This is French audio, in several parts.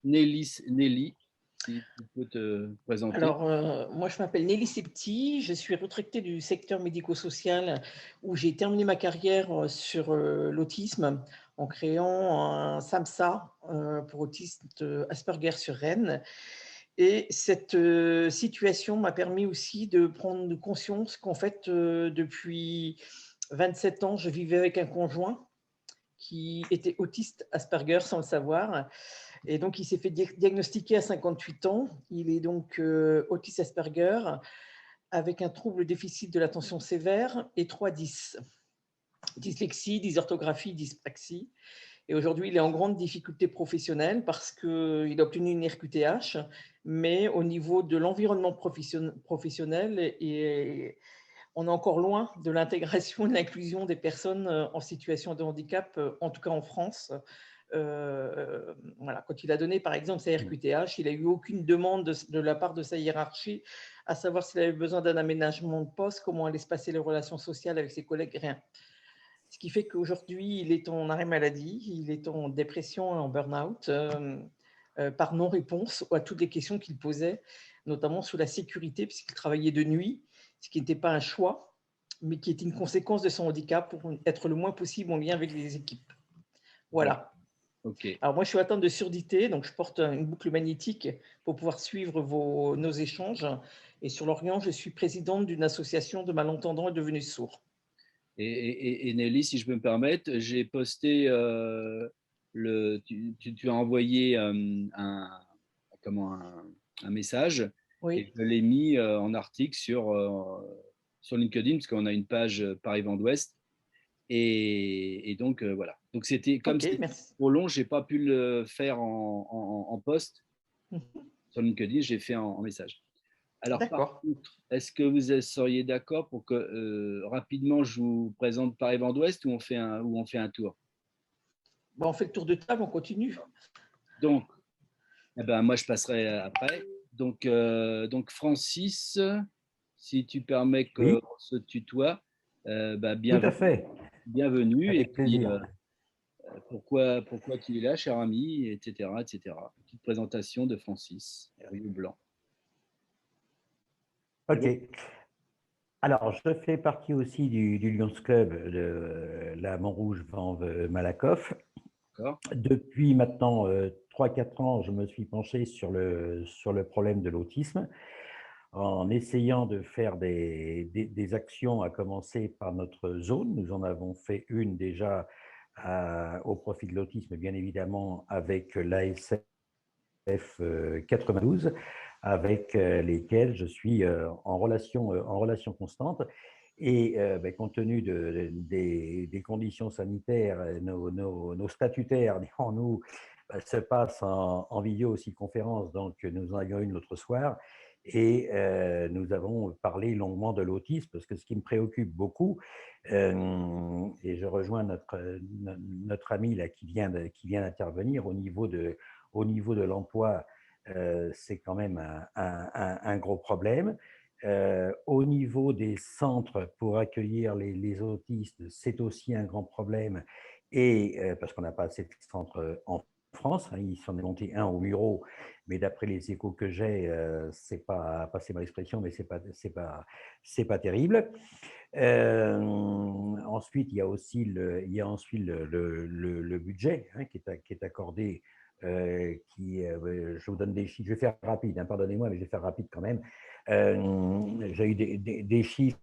Nelly, si tu peux te présenter. Alors, moi, je m'appelle Nelly Septi, je suis retraitée du secteur médico-social où j'ai terminé ma carrière sur l'autisme en créant un SAMSA pour autistes Asperger sur Rennes. Et cette situation m'a permis aussi de prendre conscience qu'en fait, depuis 27 ans, je vivais avec un conjoint qui était autiste Asperger sans le savoir. Et donc, il s'est fait diagnostiquer à 58 ans. Il est donc autiste Asperger avec un trouble déficit de l'attention sévère et 3 dys. Dyslexie, dysorthographie, dyspraxie. Et aujourd'hui, il est en grande difficulté professionnelle parce qu'il a obtenu une RQTH, mais au niveau de l'environnement professionnel, et on est encore loin de l'intégration et de l'inclusion des personnes en situation de handicap, en tout cas en France. Voilà. Quand il a donné, par exemple, sa RQTH, il n'a eu aucune demande de la part de sa hiérarchie, à savoir s'il avait besoin d'un aménagement de poste, comment allaient se passer les relations sociales avec ses collègues, rien. Ce qui fait qu'aujourd'hui, il est en arrêt maladie, il est en dépression et en burn-out par non-réponse à toutes les questions qu'il posait, notamment sur la sécurité, puisqu'il travaillait de nuit, ce qui n'était pas un choix, mais qui était une conséquence de son handicap pour être le moins possible en lien avec les équipes. Voilà. Ok. Alors moi, je suis atteinte de surdité, donc je porte une boucle magnétique pour pouvoir suivre nos échanges. Et sur l'Orient, je suis présidente d'une association de malentendants et devenus sourds. Et Nelly, si je peux me permettre, j'ai posté tu as envoyé un message et Oui. je l'ai mis en article sur LinkedIn parce qu'on a une page Paris Vent d'Ouest et donc voilà. Donc c'était comme Ok, c'était merci. trop long, j'ai pas pu le faire en post sur LinkedIn, j'ai fait en message. Alors, par D'accord. contre, est-ce que vous seriez d'accord pour que rapidement je vous présente Paris Vent d'Ouest ou on fait un tour? Bon, on fait le tour de table, on continue. Donc, eh ben, moi je passerai après. Donc Francis, si tu permets qu'on Oui, se tutoie, bah, tout à bienvenue, fait, bienvenue. Et avec puis, plaisir. pourquoi tu es là, cher ami, etc., etc. Petite présentation de Francis, Rio Blanc. Ok. Alors, je fais partie aussi du Lions Club de la Montrouge Vanves Malakoff. D'accord? Depuis maintenant 3-4 ans, je me suis penché sur le problème de l'autisme en essayant de faire des actions, à commencer par notre zone. Nous en avons fait une déjà au profit de l'autisme, bien évidemment, avec l'ASF 92, avec lesquels je suis en relation constante. Et compte tenu des conditions sanitaires, nos statutaires, dirons-nous, se passent en vidéo aussi conférence. Donc, nous en avions une l'autre soir. Et nous avons parlé longuement de l'autisme, parce que ce qui me préoccupe beaucoup, et je rejoins notre ami là, qui vient d'intervenir au niveau de l'emploi, c'est quand même un gros problème. Au niveau des centres pour accueillir les autistes, c'est aussi un grand problème, et parce qu'on n'a pas assez de centres en France, hein, il s'en est monté un au Muro, mais d'après les échos que j'ai, c'est pas, passez-moi l'expression, mais c'est pas terrible. Ensuite, il y a aussi le budget, hein, qui est accordé. Je vous donne des chiffres, je vais faire rapide, hein, pardonnez-moi, mais je vais faire rapide quand même. J'ai eu des chiffres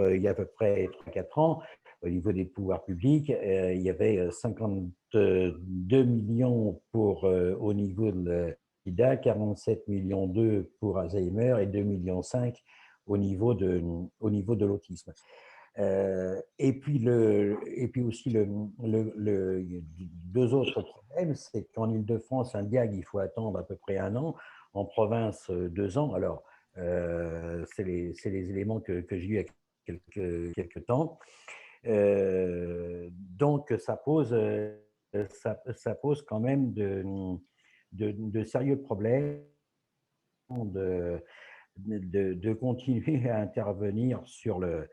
il y a à peu près 3-4 ans. Au niveau des pouvoirs publics, il y avait 52 millions au niveau de l'IDA, 47 millions d'euros pour Alzheimer et 2,5 millions au niveau de l'autisme. Et puis aussi, deux autres problèmes, c'est qu'en Île-de-France, un diag, il faut attendre à peu près 1 an. En province, 2 ans. Alors, c'est les éléments que j'ai eus il y a quelques temps. Donc, ça pose quand même de sérieux problèmes de continuer à intervenir sur le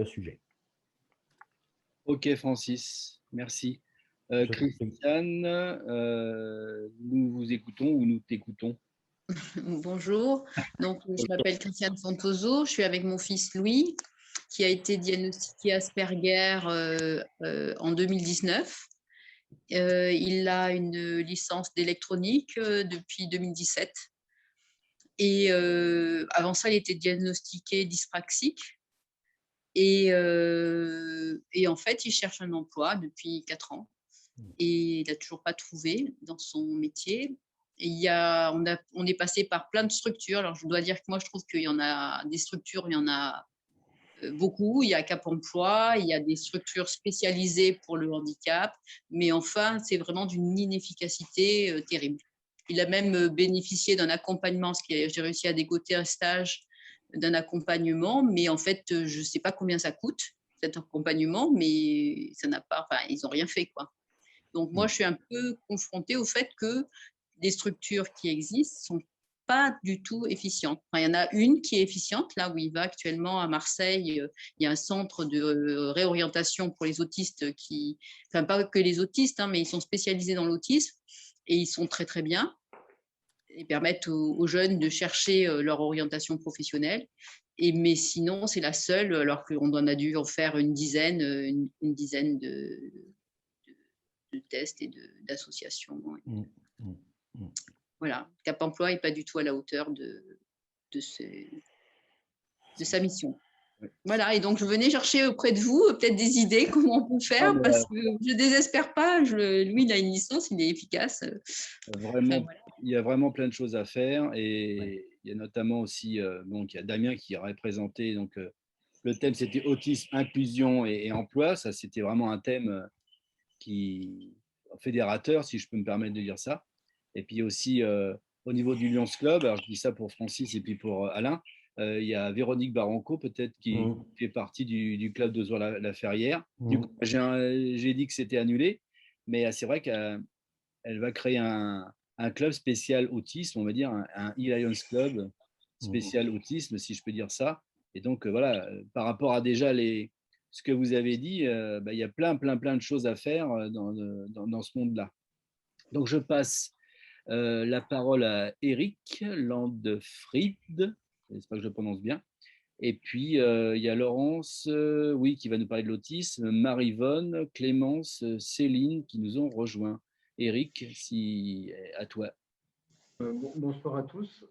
sujet. Ok, Francis, merci. Christiane, nous vous écoutons ou nous t'écoutons. Bonjour, donc je m'appelle Christiane Santoso, je suis avec mon fils Louis qui a été diagnostiqué Asperger en 2019. Il a une licence d'électronique depuis 2017 et avant ça il était diagnostiqué dyspraxique et en fait il cherche un emploi depuis 4 ans et il n'a toujours pas trouvé dans son métier. Et on est passé par plein de structures. Alors, je dois dire que moi, je trouve qu'il y en a des structures, il y en a beaucoup. Il y a Cap Emploi, il y a des structures spécialisées pour le handicap. Mais enfin, c'est vraiment d'une inefficacité terrible. Il a même bénéficié d'un accompagnement, parce que j'ai réussi à dégoter un stage d'un accompagnement. Mais en fait, je ne sais pas combien ça coûte, cet accompagnement, mais ça n'a pas, enfin, ils n'ont rien fait, quoi. Donc, moi, je suis un peu confrontée au fait que les structures qui existent ne sont pas du tout efficientes. Enfin, il y en a une qui est efficiente, là où il va actuellement à Marseille. Il y a un centre de réorientation pour les autistes enfin, pas que les autistes, hein, mais ils sont spécialisés dans l'autisme et ils sont très, très bien. Ils permettent aux jeunes de chercher leur orientation professionnelle. Mais sinon, c'est la seule, alors qu'on en a dû en faire une dizaine de tests et d'associations. Voilà, Cap Emploi n'est pas du tout à la hauteur de sa mission. Voilà, et donc je venais chercher auprès de vous peut-être des idées, comment on peut faire, parce que je ne désespère pas. Lui, il a une licence, il est efficace. Vraiment, voilà. Il y a vraiment plein de choses à faire et il y a notamment aussi, donc il y a Damien qui a représenté, donc le thème c'était autisme, inclusion et emploi. Ça, c'était vraiment un thème qui fédérateur, si je peux me permettre de dire ça. Et puis aussi au niveau du Lions Club, alors je dis ça pour Francis et puis pour Alain, il y a Véronique Baranco peut-être qui fait partie du club de Zoir-la-Ferrière. Du coup, j'ai dit que c'était annulé, mais c'est vrai qu'elle va créer un club spécial autisme, on va dire un e-Lions Club spécial autisme, si je peux dire ça. Et donc voilà, par rapport à déjà ce que vous avez dit, il y a plein de choses à faire dans ce monde-là. Donc je passe la parole à Eric Landfried, j'espère que je le prononce bien. Et puis il y a Laurence, oui, qui va nous parler de l'autisme, Marie-Vonne, Clémence, Céline qui nous ont rejoints. Eric, à toi. Bonsoir à tous.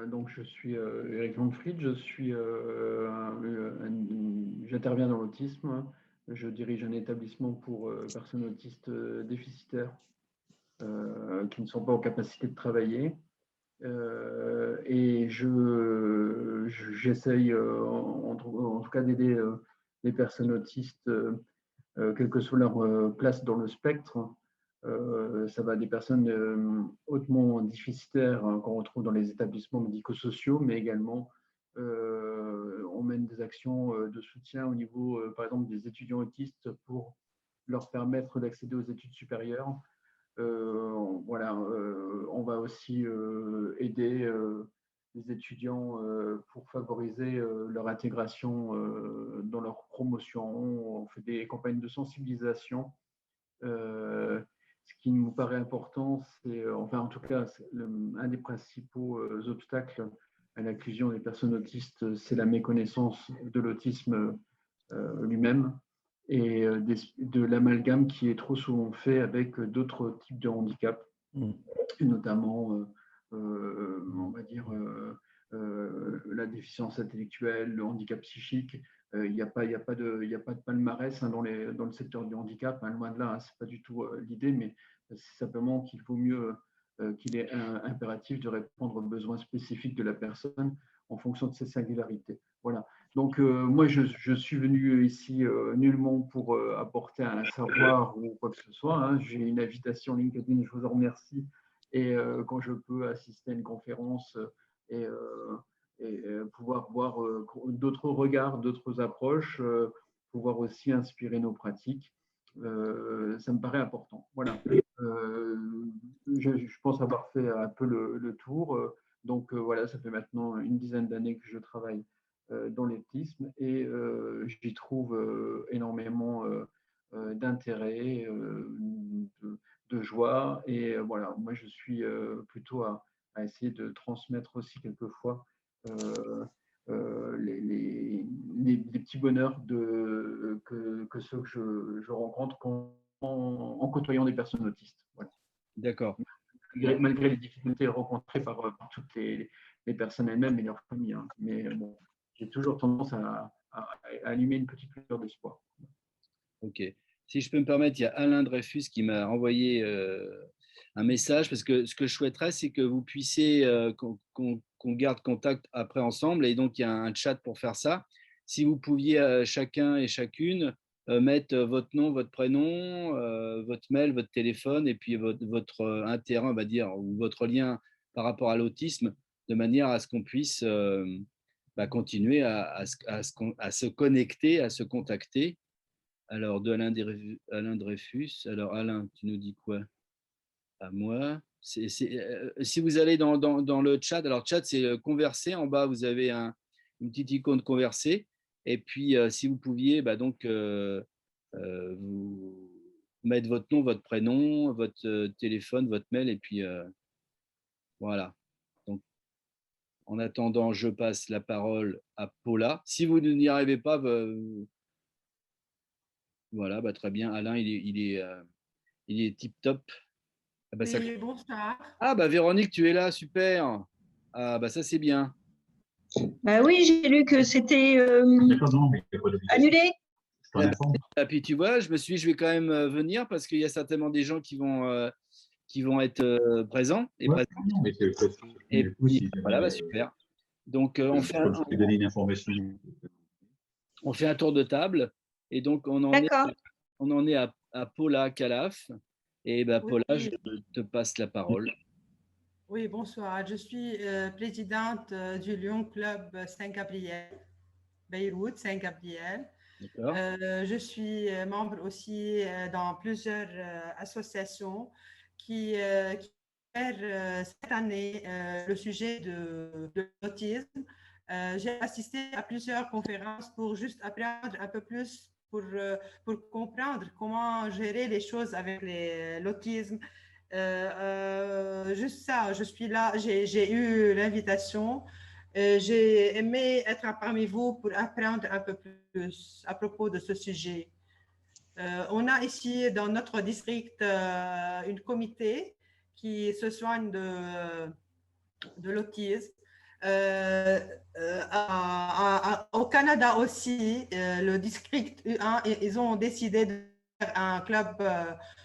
Donc je suis Eric Landfried, j'interviens dans l'autisme. Je dirige un établissement pour personnes autistes déficitaires qui ne sont pas en capacité de travailler. Et j'essaye en tout cas d'aider les personnes autistes, quelle que soit leur place dans le spectre. Ça va des personnes hautement déficitaires qu'on retrouve dans les établissements médico-sociaux, mais également on mène des actions de soutien au niveau, par exemple, des étudiants autistes pour leur permettre d'accéder aux études supérieures. Voilà, on va aussi aider les étudiants pour favoriser leur intégration dans leur promotion. On fait des campagnes de sensibilisation. Ce qui nous paraît important, c'est, enfin en tout cas, un des principaux obstacles à l'inclusion des personnes autistes, c'est la méconnaissance de l'autisme lui-même et de l'amalgame qui est trop souvent fait avec d'autres types de handicaps, et notamment, on va dire, la déficience intellectuelle, le handicap psychique. Il n'y a pas de palmarès dans le secteur du handicap, loin de là, ce n'est pas du tout l'idée, mais c'est simplement qu'il vaut mieux qu'il est impératif de répondre aux besoins spécifiques de la personne en fonction de ses singularités. Voilà. Donc, moi, je suis venu ici nullement pour apporter un savoir ou quoi que ce soit. Hein. J'ai une invitation LinkedIn, je vous en remercie. Et quand je peux assister à une conférence et pouvoir voir d'autres regards, d'autres approches, pouvoir aussi inspirer nos pratiques, ça me paraît important. Voilà. Je pense avoir fait un peu le tour. Donc voilà, ça fait maintenant une dizaine d'années que je travaille dans l'autisme et j'y trouve énormément d'intérêt, joie. Et voilà, moi, je suis plutôt à essayer de transmettre aussi quelquefois les petits bonheurs que ceux que je rencontre en côtoyant des personnes autistes. Voilà. D'accord. Malgré les difficultés rencontrées par toutes les personnes elles-mêmes et leurs familles. Hein. Mais bon, j'ai toujours tendance à allumer une petite lueur d'espoir. Ok. Si je peux me permettre, il y a Alain Dreyfus qui m'a envoyé un message parce que ce que je souhaiterais, c'est que vous puissiez, qu'on garde contact après ensemble. Et donc, il y a un chat pour faire ça. Si vous pouviez chacun et chacune mettre votre nom, votre prénom, votre mail, votre téléphone et puis votre intérêt, on va dire, ou votre lien par rapport à l'autisme, de manière à ce qu'on puisse continuer à se connecter, à se contacter. Alors, de Alain Dreyfus. Alors, Alain, tu nous dis quoi? À moi. Si vous allez dans le chat, alors chat, c'est converser. En bas, vous avez une petite icône converser. Et puis, si vous pouviez, vous mettre votre nom, votre prénom, votre téléphone, votre mail. Et puis, voilà. Donc, en attendant, je passe la parole à Paula. Si vous n'y arrivez pas, voilà, très bien. Alain, il est tip top. Ah bah, Oui, bonsoir. Véronique, tu es là, super. Ah ça c'est bien. Bah oui, j'ai lu que c'était annulé. Et puis tu vois, je me suis dit, je vais quand même venir parce qu'il y a certainement des gens qui vont être présents et présents. Et puis voilà, super. Donc on fait un tour de table et donc on en est à Paula Calaf. Et Paula, Oui. je te passe la parole. Oui, bonsoir. Je suis présidente du Lyon Club Saint-Gabriel, Beyrouth, Saint-Gabriel. Je suis membre aussi dans plusieurs associations qui gèrent cette année le sujet de l'autisme. J'ai assisté à plusieurs conférences pour juste apprendre un peu plus, pour comprendre comment gérer les choses avec l'autisme. Juste ça, je suis là, j'ai eu l'invitation. J'ai aimé être parmi vous pour apprendre un peu plus à propos de ce sujet. On a ici dans notre district une comité qui se soigne de l'autisme. Au Canada aussi, le district U1, ils ont décidé de faire un club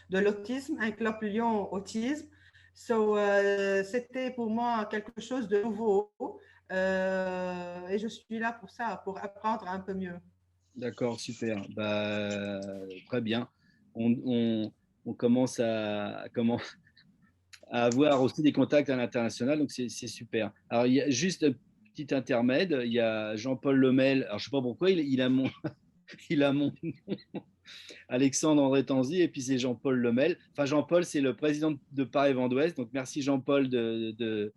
de l'autisme, un club Lyon Autisme. C'était pour moi quelque chose de nouveau et je suis là pour ça, pour apprendre un peu mieux. D'accord, super. Très bien. On commence à avoir aussi des contacts à l'international, donc c'est super. Alors, il y a juste un petit intermède, il y a Jean-Paul Lemel, alors je ne sais pas pourquoi, il a mon, il a mon nom, Alexandre André Tanzi, et puis c'est Jean-Paul Lemel. Enfin, Jean-Paul, c'est le président de Paris Vent d'Ouest, donc merci Jean-Paul je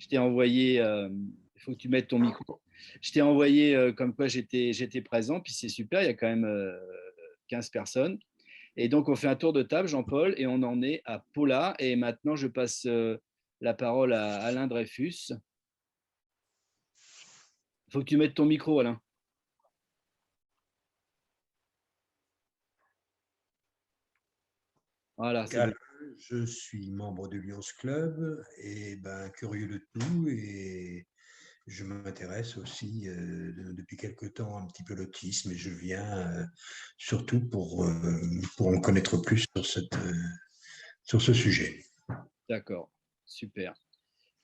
t'ai envoyé, il faut que tu mettes ton micro, je t'ai envoyé comme quoi j'étais présent, puis c'est super, il y a quand même 15 personnes. Et donc, on fait un tour de table, Jean-Paul, et on en est à Paula. Et maintenant, je passe la parole à Alain Dreyfus. Il faut que tu mettes ton micro, Alain. Voilà, c'est bon. Je suis membre du Lions Club et curieux de tout, et je m'intéresse aussi depuis quelque temps un petit peu l'autisme, et je viens surtout pour en connaître plus sur ce sujet. D'accord, super.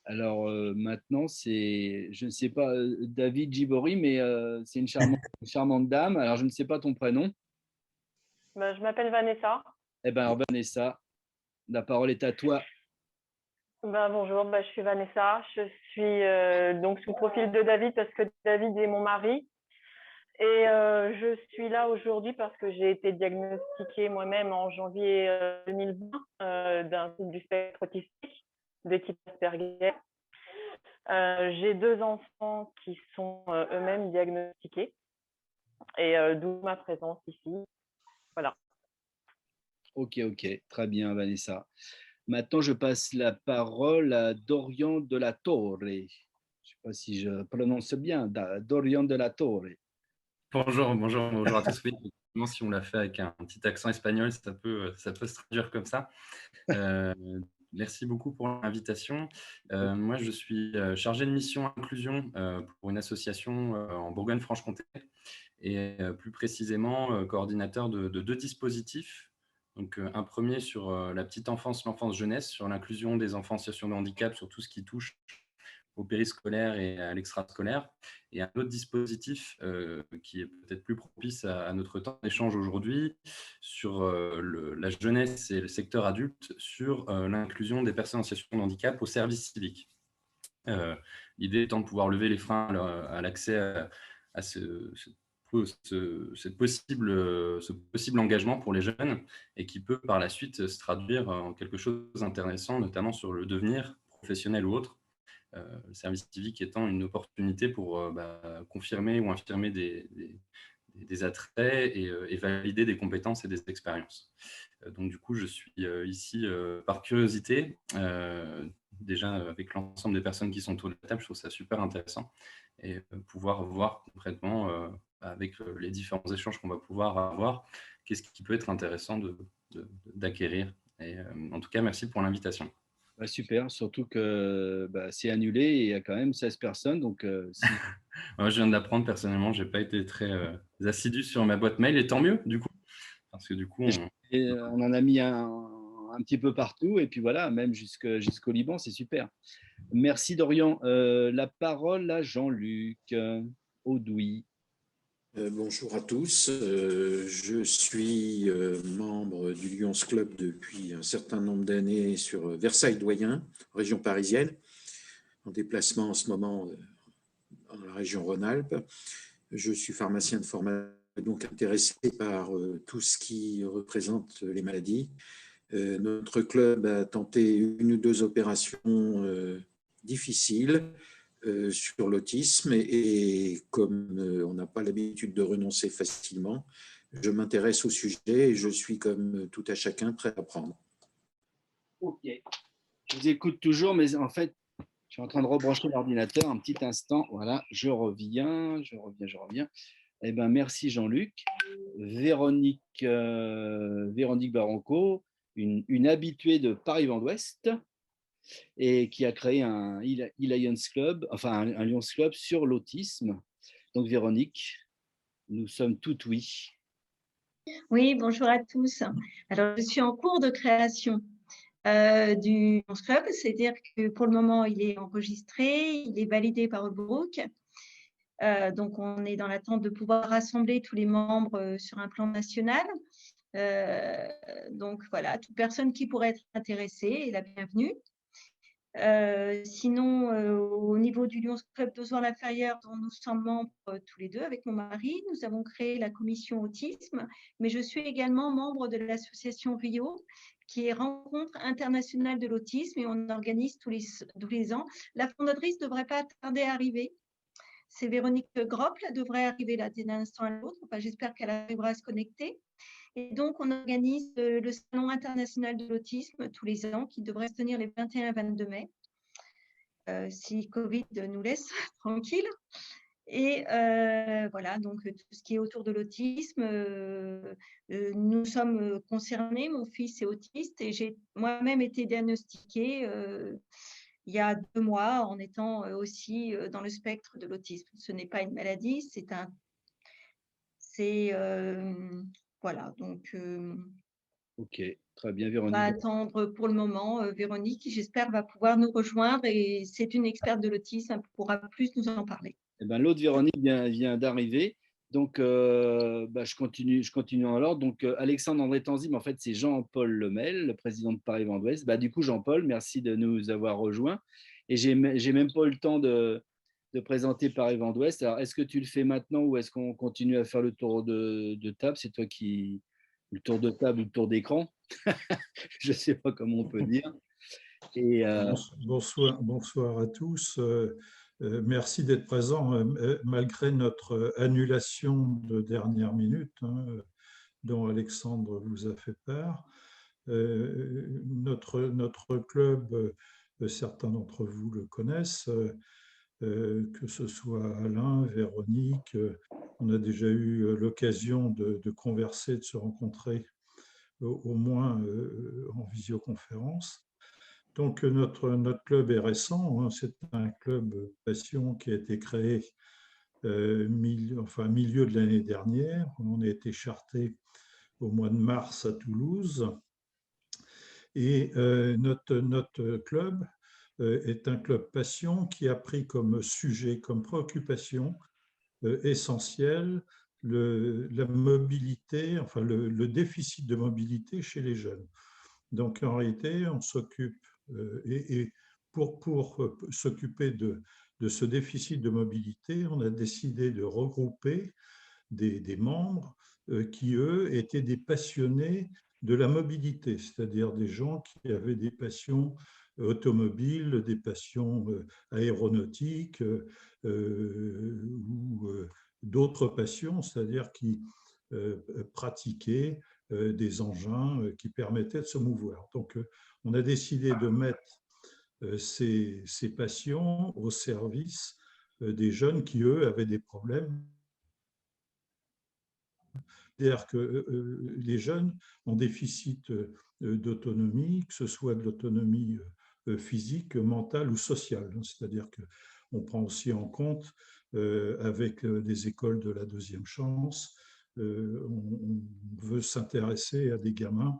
Alors maintenant, je ne sais pas, David Gibori, mais c'est une charmante dame. Alors, je ne sais pas ton prénom. Je m'appelle Vanessa. Eh bien, Vanessa, la parole est à toi. Bonjour, je suis Vanessa. Je suis donc sous le profil de David parce que David est mon mari. Et je suis là aujourd'hui parce que j'ai été diagnostiquée moi-même en janvier 2020 d'un trouble du spectre autistique de type Asperger. J'ai 2 enfants qui sont eux-mêmes diagnostiqués, et d'où ma présence ici. Voilà. Ok, très bien, Vanessa. Maintenant, je passe la parole à Dorian de la Torre. Je ne sais pas si je prononce bien, Dorian de la Torre. Bonjour à tous. Oui, effectivement, si on l'a fait avec un petit accent espagnol, ça peut se traduire comme ça. Merci beaucoup pour l'invitation. Moi, je suis chargé de mission inclusion pour une association en Bourgogne-Franche-Comté et plus précisément coordinateur de 2 dispositifs. Donc, un premier sur la petite enfance, l'enfance-jeunesse, sur l'inclusion des enfants en situation de handicap, sur tout ce qui touche au périscolaire et à l'extrascolaire, et un autre dispositif qui est peut-être plus propice à notre temps d'échange aujourd'hui sur la jeunesse et le secteur adulte, sur l'inclusion des personnes en situation de handicap au service civique. L'idée étant de pouvoir lever les freins à l'accès à ce possible engagement pour les jeunes et qui peut par la suite se traduire en quelque chose d'intéressant, notamment sur le devenir professionnel ou autre. Le service civique étant une opportunité pour confirmer ou infirmer des attraits et valider des compétences et des expériences. Donc du coup, je suis ici par curiosité, déjà avec l'ensemble des personnes qui sont autour de la table, je trouve ça super intéressant, et pouvoir voir concrètement avec les différents échanges qu'on va pouvoir avoir, qu'est-ce qui peut être intéressant d'acquérir. Et en tout cas, merci pour l'invitation. Super, surtout que c'est annulé et il y a quand même 16 personnes. Donc, Moi, je viens d'apprendre personnellement, je n'ai pas été très assidu sur ma boîte mail, et tant mieux du coup. Parce que du coup, on en a mis un petit peu partout, et puis voilà, même jusqu'au Liban, c'est super. Merci Dorian. La parole à Jean-Luc Audouy. Bonjour à tous, je suis membre du Lions Club depuis un certain nombre d'années sur Versailles-Doyen, région parisienne, en déplacement en ce moment dans la région Rhône-Alpes. Je suis pharmacien de formation, donc intéressé par tout ce qui représente les maladies. Notre club a tenté 1 ou 2 opérations difficiles sur l'autisme et comme on n'a pas l'habitude de renoncer facilement, je m'intéresse au sujet et je suis comme tout à chacun prêt à apprendre. Ok, je vous écoute toujours, mais en fait, je suis en train de rebrancher l'ordinateur un petit instant. Voilà, je reviens. Eh ben, merci Jean-Luc. Véronique Baranco, une habituée de Paris-Vent d'Ouest, et qui a créé un Lions Club, enfin un Lions Club sur l'autisme. Donc Véronique, nous sommes toutes oui. Oui, bonjour à tous. Alors, je suis en cours de création du Lions Club, c'est-à-dire que pour le moment, il est enregistré, il est validé par Holbrook. Donc, on est dans l'attente de pouvoir rassembler tous les membres sur un plan national. Donc, voilà, toute personne qui pourrait être intéressée est la bienvenue. Sinon, au niveau du Lions Club d'Ozon-l'Inférieur, dont nous sommes membres tous les deux avec mon mari, nous avons créé la commission autisme, mais je suis également membre de l'association RIO, qui est Rencontre internationale de l'autisme, et on organise tous les ans. La fondatrice ne devrait pas tarder à arriver. C'est Véronique Gropp, elle devrait arriver là d'un instant à l'autre. Enfin, j'espère qu'elle arrivera à se connecter. Et donc, on organise le Salon international de l'autisme tous les ans, qui devrait se tenir les 21 et 22 mai, si Covid nous laisse tranquille. Et voilà, donc tout ce qui est autour de l'autisme, nous sommes concernés. Mon fils est autiste et j'ai moi-même été diagnostiquée il y a 2 mois en étant aussi dans le spectre de l'autisme. Ce n'est pas une maladie, voilà, donc… Ok, très bien, Véronique. On va attendre pour le moment Véronique, qui j'espère va pouvoir nous rejoindre, et c'est une experte de l'autisme, elle pourra plus nous en parler. Eh ben, l'autre Véronique vient d'arriver, donc je continue en l'ordre. Donc Alexandre André Tanzim, en fait c'est Jean-Paul Lemel, le président de Paris-Vent d'Ouest. Du coup Jean-Paul, merci de nous avoir rejoints, et j'ai même pas eu le temps de présenter Paris-Vent d'Ouest. Alors est-ce que tu le fais maintenant ou est-ce qu'on continue à faire le tour de table? C'est toi qui… Le tour de table ou le tour d'écran, je ne sais pas comment on peut dire. Et bonsoir à tous. Merci d'être présents malgré notre annulation de dernière minute, dont Alexandre vous a fait part. Notre club, certains d'entre vous le connaissent, que ce soit Alain, Véronique, on a déjà eu l'occasion de converser, de se rencontrer au moins en visioconférence. Donc notre club est récent, hein, c'est un club passion qui a été créé milieu de l'année dernière. On a été charté au mois de mars à Toulouse. Et notre club est un club passion qui a pris comme sujet, comme préoccupation essentielle la mobilité, enfin le déficit de mobilité chez les jeunes. Donc en réalité, on s'occupe, et pour s'occuper de ce déficit de mobilité, on a décidé de regrouper des membres qui, eux, étaient des passionnés de la mobilité, c'est-à-dire des gens qui avaient des passions automobiles, des passions aéronautiques ou d'autres passions, c'est-à-dire qui pratiquaient des engins qui permettaient de se mouvoir. Donc, on a décidé de mettre ces passions au service des jeunes qui, eux, avaient des problèmes. C'est-à-dire que les jeunes ont déficit d'autonomie, que ce soit de l'autonomie physique, mentale ou sociale. C'est-à-dire qu'on prend aussi en compte, avec les écoles de la deuxième chance, on veut s'intéresser à des gamins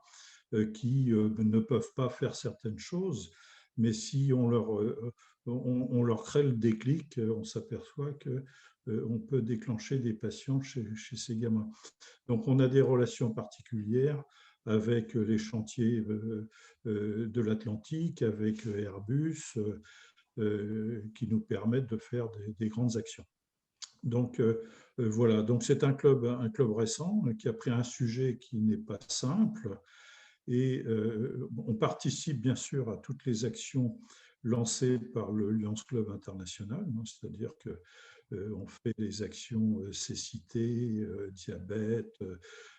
qui ne peuvent pas faire certaines choses, mais si on leur crée le déclic, on s'aperçoit qu'on peut déclencher des passions chez ces gamins. Donc, on a des relations particulières avec les chantiers de l'Atlantique, avec Airbus, qui nous permettent de faire des grandes actions. Donc, voilà. Donc, c'est un club récent qui a pris un sujet qui n'est pas simple. Et on participe bien sûr à toutes les actions lancées par le Lions Club International, hein, c'est-à-dire que on fait des actions cécité, diabète,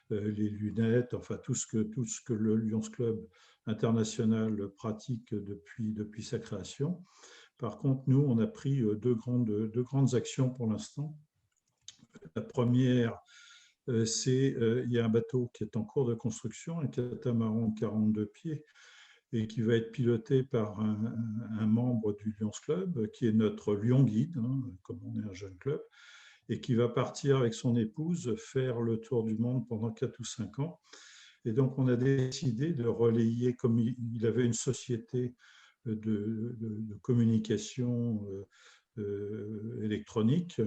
les lunettes, enfin tout ce que le Lions Club International pratique depuis sa création. Par contre, nous, on a pris deux grandes actions pour l'instant. La première, il y a un bateau qui est en cours de construction, un catamaran de 42 pieds, et qui va être piloté par un membre du Lions Club, qui est notre Lion Guide, hein, comme on est un jeune club, et qui va partir avec son épouse faire le tour du monde pendant 4 ou 5 ans. Et donc, on a décidé de relayer, comme il avait une société de communication électronique,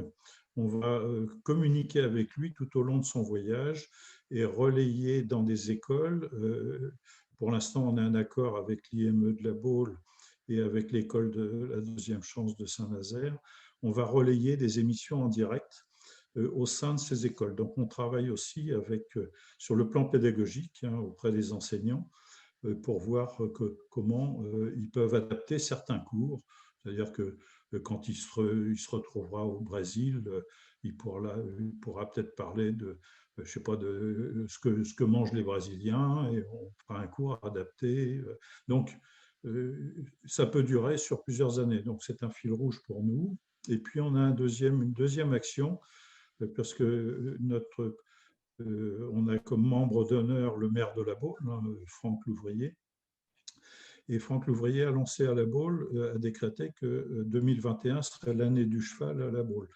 on va communiquer avec lui tout au long de son voyage et relayer dans des écoles. Pour l'instant, on a un accord avec l'IME de la Baule et avec l'école de la deuxième chance de Saint-Nazaire. On va relayer des émissions en direct au sein de ces écoles. Donc, on travaille aussi sur le plan pédagogique, hein, auprès des enseignants pour voir comment ils peuvent adapter certains cours. C'est-à-dire que quand il se retrouvera au Brésil, il pourra peut-être parler de, je sais pas, de ce que mangent les Brésiliens, et on fera un cours adapté. Donc, ça peut durer sur plusieurs années. Donc, c'est un fil rouge pour nous. Et puis, on a une deuxième action, parce que on a comme membre d'honneur le maire de La Baule, hein, Franck Louvrier. Et Franck Louvrier a lancé à La Baule, a décrété que 2021 serait l'année du cheval à La Baule.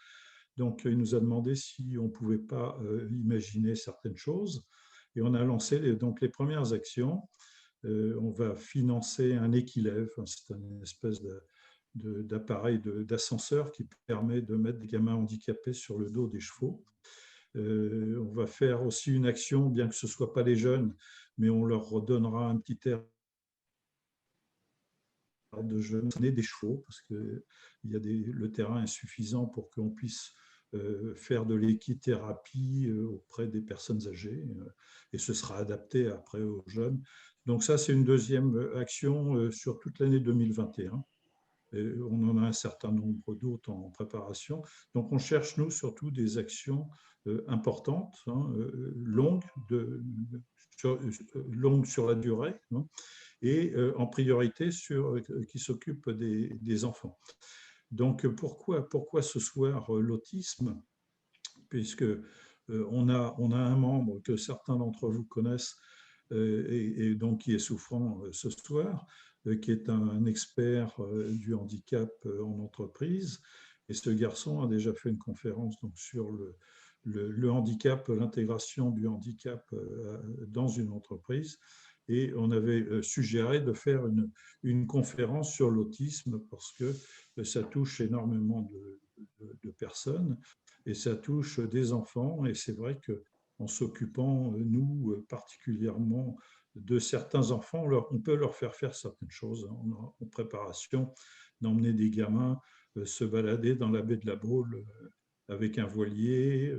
Donc, il nous a demandé si on ne pouvait pas imaginer certaines choses. Et on a lancé donc les premières actions. On va financer un équilève, c'est une espèce d'appareil d'ascenseur qui permet de mettre des gamins handicapés sur le dos des chevaux. On va faire aussi une action, bien que ce ne soit pas les jeunes, mais on leur redonnera un petit air de jeunes, des chevaux, parce que le terrain est suffisant pour qu'on puisse faire de l'équithérapie auprès des personnes âgées, et ce sera adapté après aux jeunes. Donc ça, c'est une deuxième action sur toute l'année 2021. On en a un certain nombre d'autres en préparation. Donc, on cherche, nous, surtout des actions importantes, longues sur la durée, et en priorité qui s'occupent des enfants. Donc, pourquoi ce soir l'autisme? Puisque on a un membre que certains d'entre vous connaissent et donc qui est souffrant ce soir, qui est un expert du handicap en entreprise. Et ce garçon a déjà fait une conférence donc, sur le handicap, l'intégration du handicap dans une entreprise. Et on avait suggéré de faire une conférence sur l'autisme parce que ça touche énormément de personnes et ça touche des enfants. Et c'est vrai qu'en s'occupant, nous, particulièrement de certains enfants, on peut leur faire certaines choses. On a en préparation d'emmener des gamins se balader dans la baie de la Baule avec un voilier,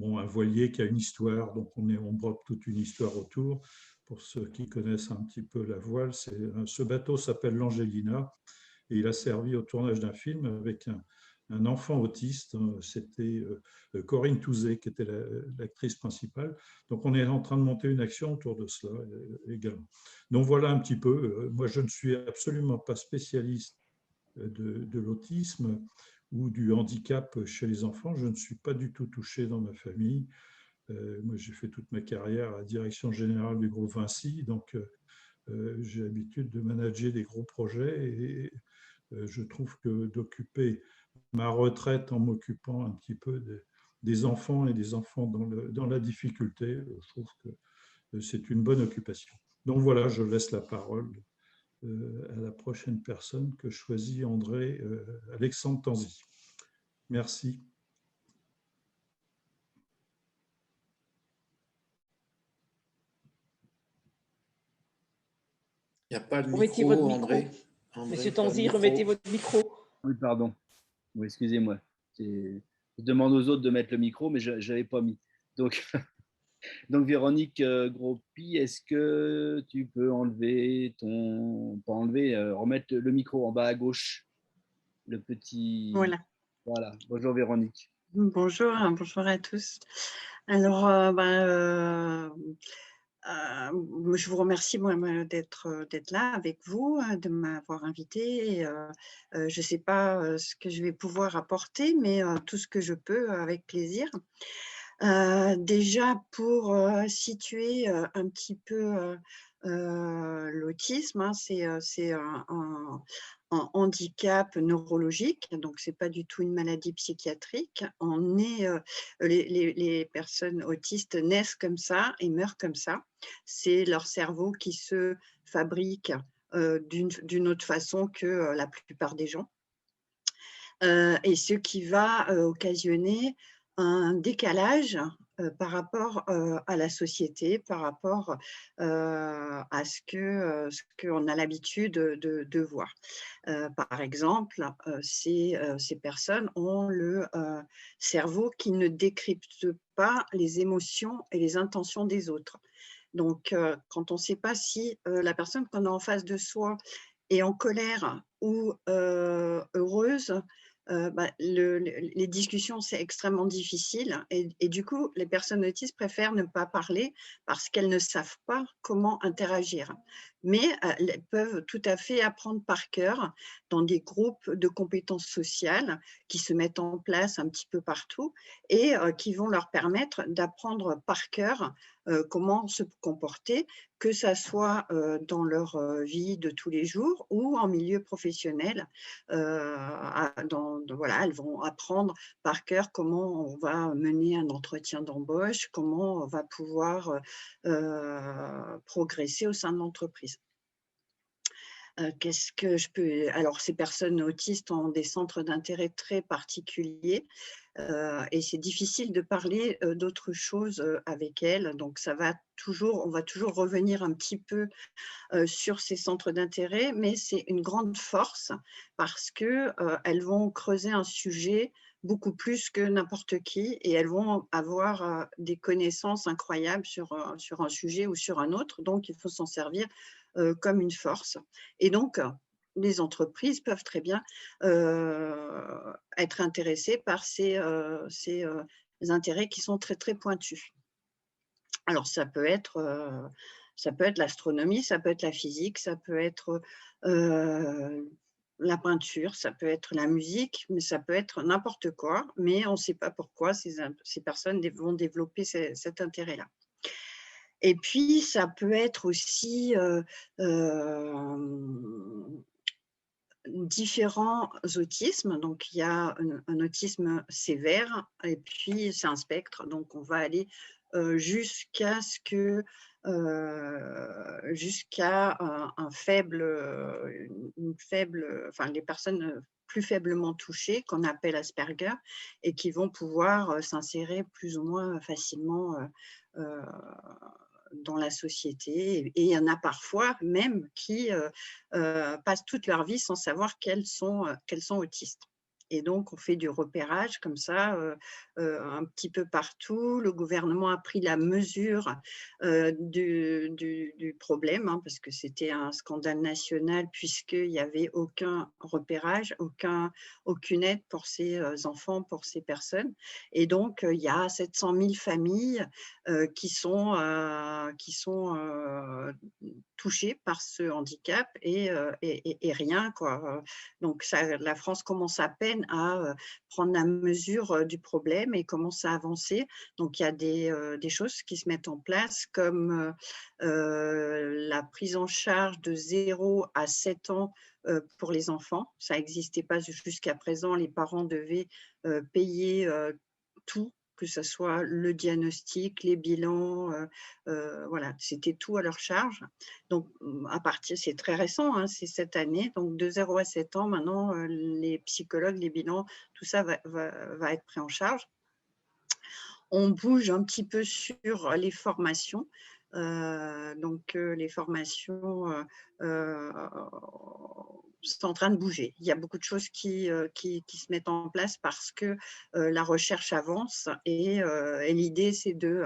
un voilier qui a une histoire, donc on broque toute une histoire autour. Pour ceux qui connaissent un petit peu la voile, ce bateau s'appelle l'Angelina et il a servi au tournage d'un film avec un enfant autiste. C'était Corinne Touzé qui était l'actrice principale. Donc on est en train de monter une action autour de cela également. Donc voilà un petit peu. Moi, je ne suis absolument pas spécialiste de l'autisme ou du handicap chez les enfants. Je ne suis pas du tout touché dans ma famille. Moi, j'ai fait toute ma carrière à la direction générale du groupe Vinci, donc j'ai l'habitude de manager des gros projets et je trouve que d'occuper ma retraite en m'occupant un petit peu des enfants et des enfants dans la difficulté, je trouve que c'est une bonne occupation. Donc voilà, je laisse la parole à la prochaine personne que choisit André Alexandre Tanzi. Merci. Il n'y a pas de remettez micro, votre André. micro. Monsieur Tanzi, remettez votre micro. Oui, pardon. Oui, excusez-moi. Je demande aux autres de mettre le micro, mais je n'avais pas mis. Donc, Véronique Gros-Py, est-ce que tu peux enlever remettre le micro en bas à gauche, le petit… Voilà. Voilà. Bonjour Véronique. Bonjour à tous. Alors, je vous remercie d'être là avec vous, de m'avoir invité. Je ne sais pas ce que je vais pouvoir apporter, mais tout ce que je peux, avec plaisir. Déjà, pour situer un petit peu l'autisme, c'est un handicap neurologique, donc ce n'est pas du tout une maladie psychiatrique. Les personnes autistes naissent comme ça et meurent comme ça. C'est leur cerveau qui se fabrique d'une autre façon que la plupart des gens. Et ce qui va occasionner un décalage par rapport à la société, par rapport à ce qu'on a l'habitude de voir. Par exemple, ces personnes ont le cerveau qui ne décrypte pas les émotions et les intentions des autres. Donc, quand on ne sait pas si la personne qu'on a en face de soi est en colère ou heureuse, les discussions, c'est extrêmement difficile et du coup, les personnes autistes préfèrent ne pas parler parce qu'elles ne savent pas comment interagir. Mais elles peuvent tout à fait apprendre par cœur dans des groupes de compétences sociales qui se mettent en place un petit peu partout et qui vont leur permettre d'apprendre par cœur comment se comporter, que ça soit dans leur vie de tous les jours ou en milieu professionnel. Voilà, elles vont apprendre par cœur comment on va mener un entretien d'embauche, comment on va pouvoir progresser au sein de l'entreprise. Qu'est-ce que je peux… Alors, ces personnes autistes ont des centres d'intérêt très particuliers et c'est difficile de parler d'autre chose avec elles. Donc, on va toujours revenir un petit peu sur ces centres d'intérêt, mais c'est une grande force parce qu'elles vont creuser un sujet beaucoup plus que n'importe qui et elles vont avoir des connaissances incroyables sur un sujet ou sur un autre. Donc, il faut s'en servir comme une force. Et donc, les entreprises peuvent très bien être intéressées par ces intérêts qui sont très, très pointus. Alors, ça peut être l'astronomie, ça peut être la physique, ça peut être la peinture, ça peut être la musique, mais ça peut être n'importe quoi, mais on ne sait pas pourquoi ces personnes vont développer cet intérêt-là. Et puis, ça peut être aussi différents autismes. Donc, il y a un autisme sévère et puis c'est un spectre. Donc, on va aller jusqu'à un faible, enfin les personnes plus faiblement touchées qu'on appelle Asperger et qui vont pouvoir s'insérer plus ou moins facilement dans la société. Et il y en a parfois même qui passent toute leur vie sans savoir qu'elles sont autistes. Et donc, on fait du repérage comme ça, un petit peu partout. Le gouvernement a pris la mesure du problème, hein, parce que c'était un scandale national, puisqu'il n'y avait aucun repérage, aucune aide pour ces enfants, pour ces personnes. Et donc, il y a 700 000 familles qui sont touchées par ce handicap et rien, quoi. Donc, la France commence à peine à prendre la mesure du problème et commence à avancer. Donc, il y a des choses qui se mettent en place comme la prise en charge de 0 à 7 ans pour les enfants. Ça n'existait pas jusqu'à présent. Les parents devaient payer tout, que ce soit le diagnostic, les bilans, voilà, c'était tout à leur charge. Donc, c'est très récent, hein, c'est cette année, donc de 0 à 7 ans, maintenant, les psychologues, les bilans, tout ça va être pris en charge. On bouge un petit peu sur les formations. Donc, les formations sont en train de bouger. Il y a beaucoup de choses qui se mettent en place parce que la recherche avance et l'idée, c'est de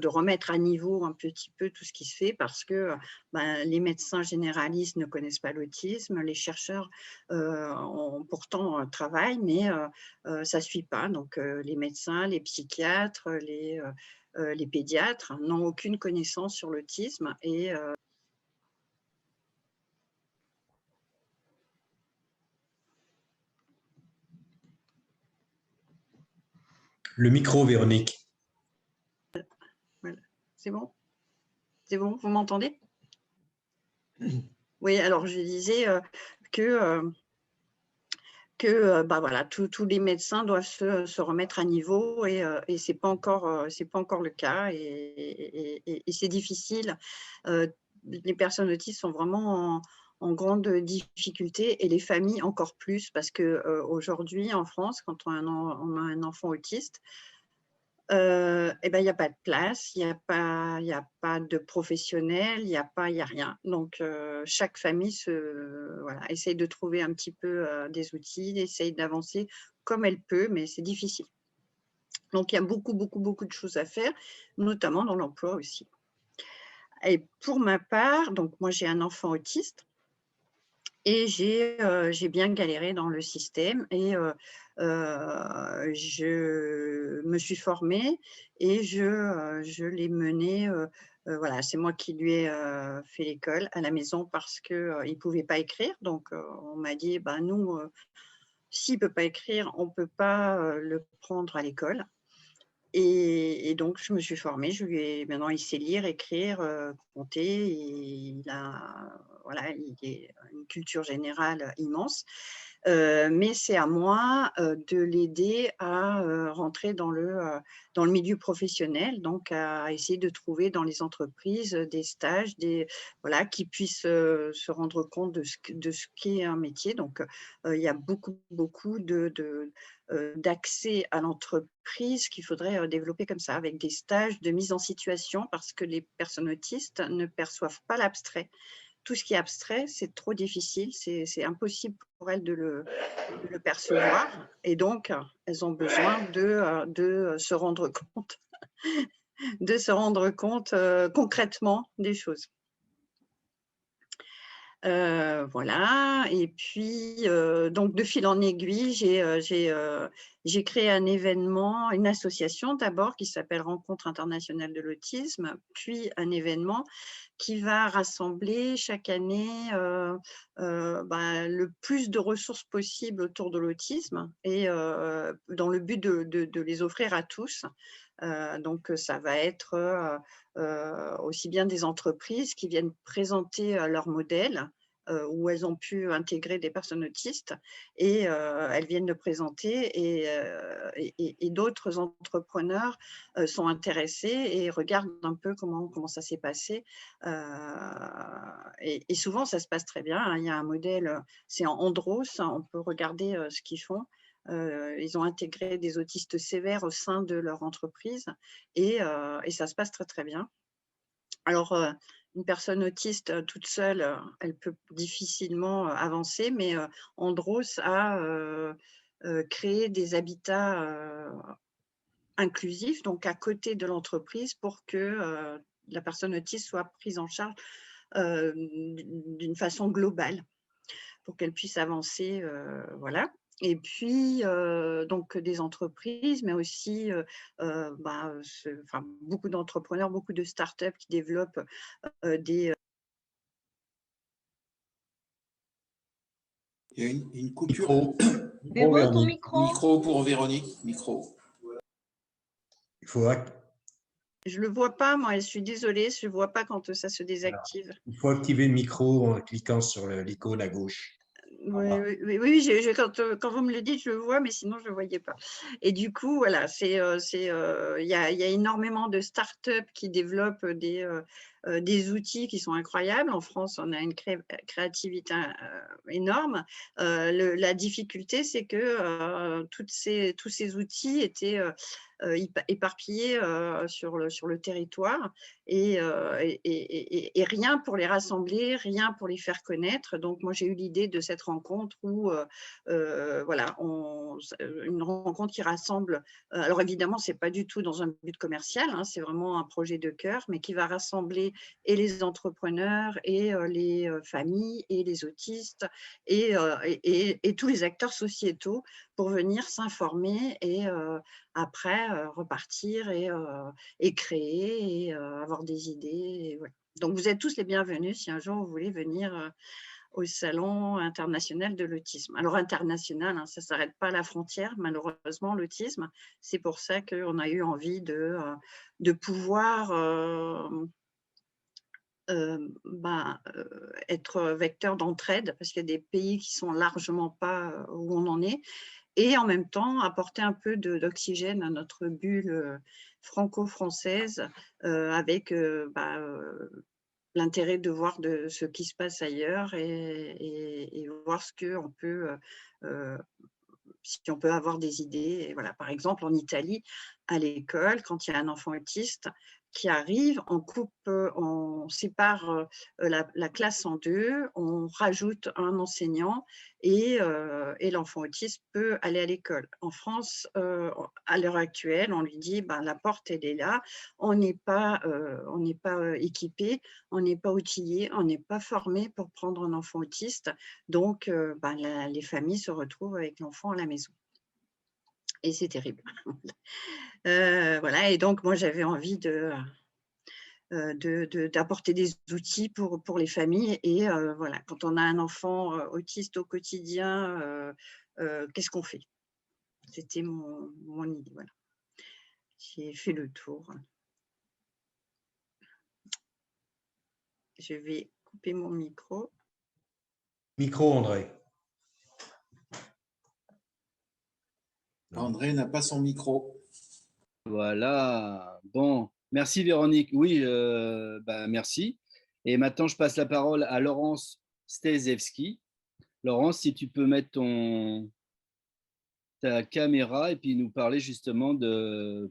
remettre à niveau un petit peu tout ce qui se fait parce que les médecins généralistes ne connaissent pas l'autisme, les chercheurs pourtant travaillent, mais ça ne suit pas. Donc, les médecins, les psychiatres, les pédiatres n'ont aucune connaissance sur l'autisme et le micro, Véronique. Voilà. C'est bon? C'est bon? Vous m'entendez? Oui, alors je disais que voilà, tous les médecins doivent se remettre à niveau et ce n'est pas encore le cas et c'est difficile. Les personnes autistes sont vraiment en grande difficulté et les familles encore plus parce qu'aujourd'hui en France, quand on a un enfant autiste, il n'y a pas de place, il n'y a pas de professionnel, il n'y a rien. Donc, chaque famille essaye de trouver un petit peu des outils, essaye d'avancer comme elle peut, mais c'est difficile. Donc, il y a beaucoup, beaucoup, beaucoup de choses à faire, notamment dans l'emploi aussi. Et pour ma part, donc moi, j'ai un enfant autiste et j'ai bien galéré dans le système et je me suis formée et je l'ai mené, voilà, c'est moi qui lui ai fait l'école à la maison parce qu'il ne pouvait pas écrire. Donc, on m'a dit, nous, s'il ne peut pas écrire, on ne peut pas le prendre à l'école. Et donc, je me suis formée. Maintenant, il sait lire, écrire, compter. Il a une culture générale immense. Mais c'est à moi de l'aider à rentrer dans le milieu professionnel, donc à essayer de trouver dans les entreprises des stages, qui puissent se rendre compte de ce qu'est un métier. Donc, il y a beaucoup d'accès à l'entreprise qu'il faudrait développer comme ça, avec des stages de mise en situation, parce que les personnes autistes ne perçoivent pas l'abstrait. Tout ce qui est abstrait, c'est trop difficile, c'est impossible pour elles de le percevoir. Et donc, elles ont besoin de se rendre compte, concrètement des choses. Voilà, et puis donc de fil en aiguille, j'ai créé un événement, une association d'abord qui s'appelle Rencontre internationale de l'autisme, puis un événement qui va rassembler chaque année le plus de ressources possibles autour de l'autisme et dans le but de les offrir à tous. Donc ça va être aussi bien des entreprises qui viennent présenter leur modèle où elles ont pu intégrer des personnes autistes et elles viennent le présenter et d'autres entrepreneurs sont intéressés et regardent un peu comment ça s'est passé. Et souvent, ça se passe très bien, hein. Il y a un modèle, c'est en Andros, hein, on peut regarder ce qu'ils font. Ils ont intégré des autistes sévères au sein de leur entreprise et ça se passe très, très bien. Alors, une personne autiste toute seule, elle peut difficilement avancer, mais Andros a créé des habitats inclusifs, donc à côté de l'entreprise, pour que la personne autiste soit prise en charge d'une façon globale, pour qu'elle puisse avancer, voilà. Et puis, donc des entreprises, mais aussi beaucoup d'entrepreneurs, beaucoup de startups qui développent des… Il y a une coupure. Véro, ton micro. Micro pour Véronique. Micro. Il faut, Je ne le vois pas, moi, je suis désolée, je ne vois pas quand ça se désactive. il faut activer le micro en cliquant sur l'icône à gauche. Oui, quand vous me le dites, je le vois, mais sinon, je ne le voyais pas. Et du coup, voilà, il y a énormément de startups qui développent des outils qui sont incroyables. En France, on a une créativité énorme. La difficulté, c'est que tous ces outils étaient éparpillés sur le territoire et rien pour les rassembler, rien pour les faire connaître. Donc, moi, j'ai eu l'idée de cette rencontre où, voilà, une rencontre qui rassemble… alors, évidemment, ce n'est pas du tout dans un but commercial, hein, c'est vraiment un projet de cœur, mais qui va rassembler et les entrepreneurs et les familles et les autistes et tous les acteurs sociétaux pour venir s'informer et après repartir et créer et avoir des idées. Et voilà. Donc, vous êtes tous les bienvenus si un jour vous voulez venir au Salon international de l'autisme. Alors, international, hein, ça ne s'arrête pas à la frontière, malheureusement, l'autisme. C'est pour ça qu'on a eu envie de pouvoir être vecteur d'entraide, parce qu'il y a des pays qui ne sont largement pas où on en est, et en même temps apporter un peu d'oxygène à notre bulle franco-française avec l'intérêt de voir ce qui se passe ailleurs et voir ce qu'on peut… si on peut avoir des idées. Et voilà. Par exemple, en Italie, à l'école, quand il y a un enfant autiste qui arrive, on sépare la classe en deux, on rajoute un enseignant et l'enfant autiste peut aller à l'école. En France, à l'heure actuelle, on lui dit la porte, elle est là, on n'est pas équipé, on n'est pas outillé, on n'est pas formé pour prendre un enfant autiste. Donc, les familles se retrouvent avec l'enfant à la maison. Et c'est terrible. Voilà, et donc moi j'avais envie d'apporter des outils pour les familles. Et voilà, quand on a un enfant autiste au quotidien, qu'est-ce qu'on fait? C'était mon idée. Voilà. J'ai fait le tour. Je vais couper mon micro. Micro, André. André n'a pas son micro. Voilà. Bon, merci Véronique. Oui, merci. Et maintenant, je passe la parole à Laurence Stezewski. Laurence, si tu peux mettre ta caméra et puis nous parler justement